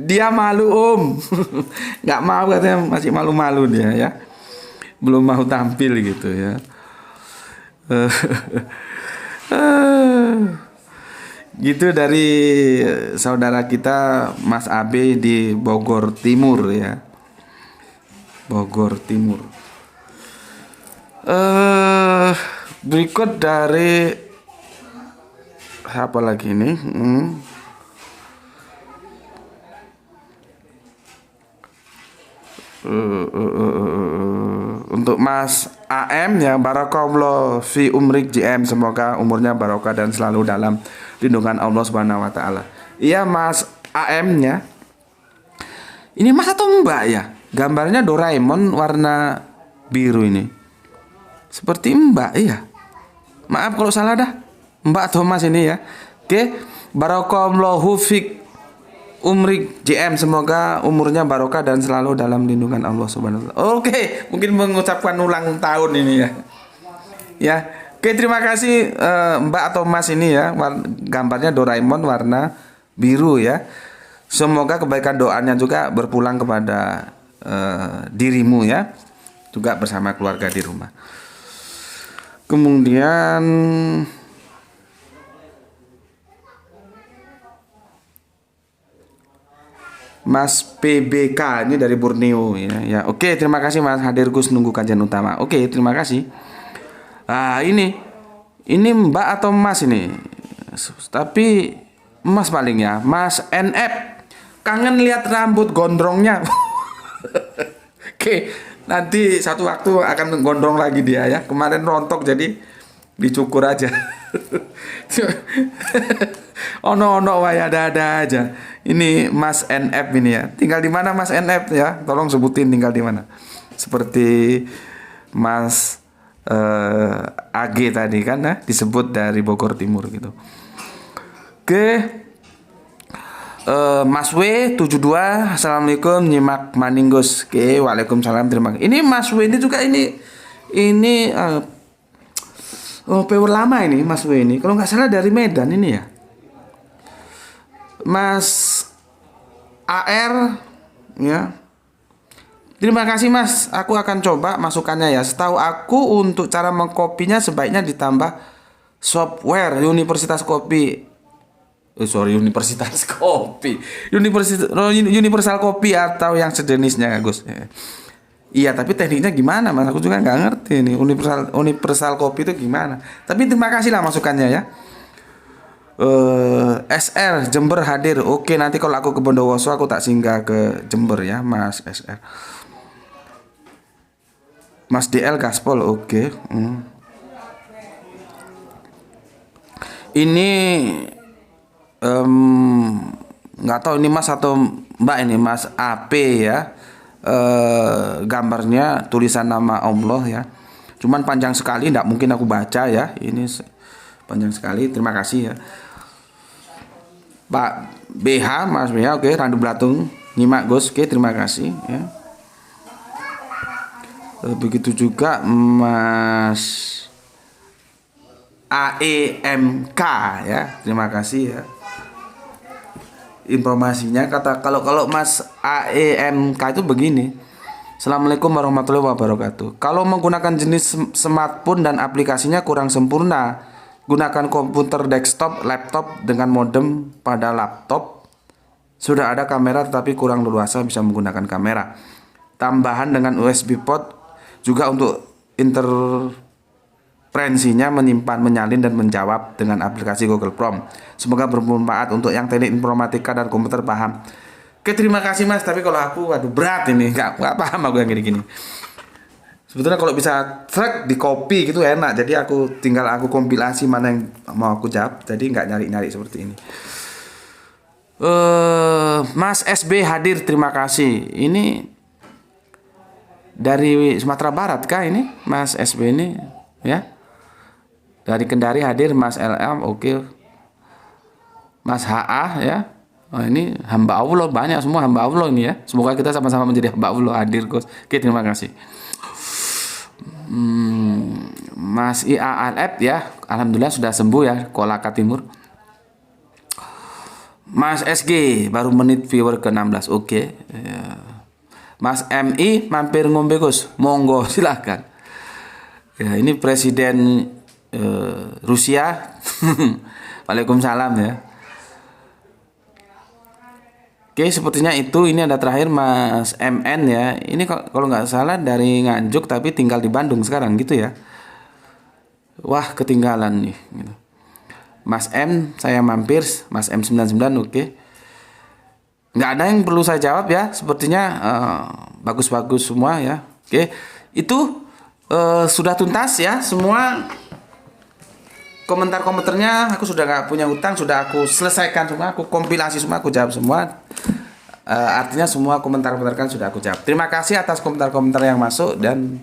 Dia malu nggak mau katanya, masih malu-malu dia ya, belum mau tampil gitu ya. Gitu dari saudara kita Mas AB di Bogor Timur ya, Bogor Timur. Berikut dari apa lagi ini? Untuk Mas AM ya, barakallahu fi umrik JM, semoga umurnya barokah dan selalu dalam lindungan Allah Subhanahu wa taala. Iya Mas AM nya. Ini Mas atau Mbak ya? Gambarnya Doraemon warna biru ini. Seperti Mbak iya. Maaf kalau salah dah. Mbak atau Mas ini ya. Oke, barakallahu fik umrik JM, semoga umurnya barokah dan selalu dalam lindungan Allah Subhanahu wa taala. Oke, mungkin mengucapkan ulang tahun ini ya. Ya. Oke, terima kasih Mbak atau Mas ini ya. Gambarnya Doraemon warna biru ya. Semoga kebaikan doanya juga berpulang kepada dirimu ya. Juga bersama keluarga di rumah. Kemudian Mas PBK ini dari Borneo ya. Ya, oke, terima kasih Mas hadir Gus, nunggu kajian utama. Oke, terima kasih. Ini Mbak atau Mas ini? Tapi Mas paling ya, Mas NF. Kangen lihat rambut gondrongnya. Oke, nanti satu waktu akan gondrong lagi dia ya. Kemarin rontok jadi dicukur aja. Ono wae ada aja. Ini Mas NF ini ya. Tinggal di mana Mas NF ya? Tolong sebutin tinggal di mana. Seperti Mas AG tadi kan ya, disebut dari Bogor Timur gitu. Oke. Mas W72, assalamualaikum, nyimak Maninggus. Oke, waalaikumsalam, terima kasih. Ini Mas W ini juga ini power lama ini Mas W ini. Kalau nggak salah dari Medan ini ya. Mas AR ya. Terima kasih Mas. Aku akan coba masukannya ya. Setahu aku untuk cara mengkopinya sebaiknya ditambah software Universitas Kopi. Universitas Kopi. Universal Kopi atau yang sejenisnya, Gus. Iya, tapi tekniknya gimana, Mas? Aku juga nggak ngerti nih. Universal Kopi itu gimana. Tapi terima kasih lah masukannya ya. SR Jember hadir. Oke, nanti kalau aku ke Bondowoso aku tak singgah ke Jember ya, Mas SR. Mas DL Gaspol, oke. Ini nggak tahu ini Mas atau Mbak, ini Mas AP ya. Gambarnya tulisan nama Allah ya. Cuman panjang sekali, nggak mungkin aku baca ya. Ini panjang sekali. Terima kasih ya. Pak BH, Mas BH, oke. Randu Blatung, nyimak Gus, oke. Terima kasih ya. Begitu juga Mas AEMK ya. Terima kasih ya. Informasinya kalau Mas AEMK itu begini. Assalamualaikum warahmatullahi wabarakatuh. Kalau menggunakan jenis smartphone dan aplikasinya kurang sempurna, gunakan komputer desktop, laptop dengan modem pada laptop. Sudah ada kamera tetapi kurang leluasa bisa menggunakan kamera. Tambahan dengan USB port juga untuk interferensinya menyimpan, menyalin dan menjawab dengan aplikasi Google Chrome. Semoga bermanfaat untuk yang teknik informatika dan komputer paham. Oke, terima kasih Mas. Tapi kalau aku berat ini, nggak paham aku yang gini-gini. Sebetulnya kalau bisa track di copy gitu enak. Jadi aku tinggal kompilasi mana yang mau aku jawab. Jadi nggak nyari-nyari seperti ini. Mas SB hadir, terima kasih. Ini dari Sumatera Barat kah ini Mas SB ini ya? Dari Kendari hadir Mas LM, oke. Mas HA ya. Oh, ini hamba Allah, banyak semua hamba Allah ini ya. Semoga kita sama-sama menjadi hamba Allah hadir, Gus. Oke, terima kasih. Mas IALF ya. Alhamdulillah sudah sembuh ya, Kolaka Timur. Mas SG baru menit viewer ke-16. Oke. Ya. Mas MI mampir ngombe Gus. Monggo silahkan. Ya, ini Presiden Rusia. Waalaikumsalam ya. Oke, sepertinya itu. Ini ada terakhir Mas MN ya. Ini kalau nggak salah dari Nganjuk tapi tinggal di Bandung sekarang gitu ya. Wah, ketinggalan nih gitu. Mas M, saya mampir. Mas M99, oke. Nggak ada yang perlu saya jawab ya. Sepertinya bagus-bagus semua ya. Oke, itu sudah tuntas ya semua. Komentar-komentarnya aku sudah nggak punya hutang, sudah aku selesaikan semua, aku kompilasi semua, aku jawab semua. Artinya semua komentar-komentar kan sudah aku jawab. Terima kasih atas komentar-komentar yang masuk, dan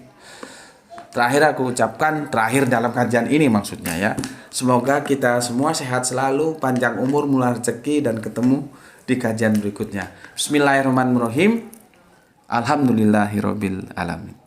terakhir aku ucapkan, terakhir dalam kajian ini maksudnya ya. Semoga kita semua sehat selalu, panjang umur, murah rezeki, dan ketemu di kajian berikutnya. Bismillahirrahmanirrahim. Alhamdulillahirabbil alamin.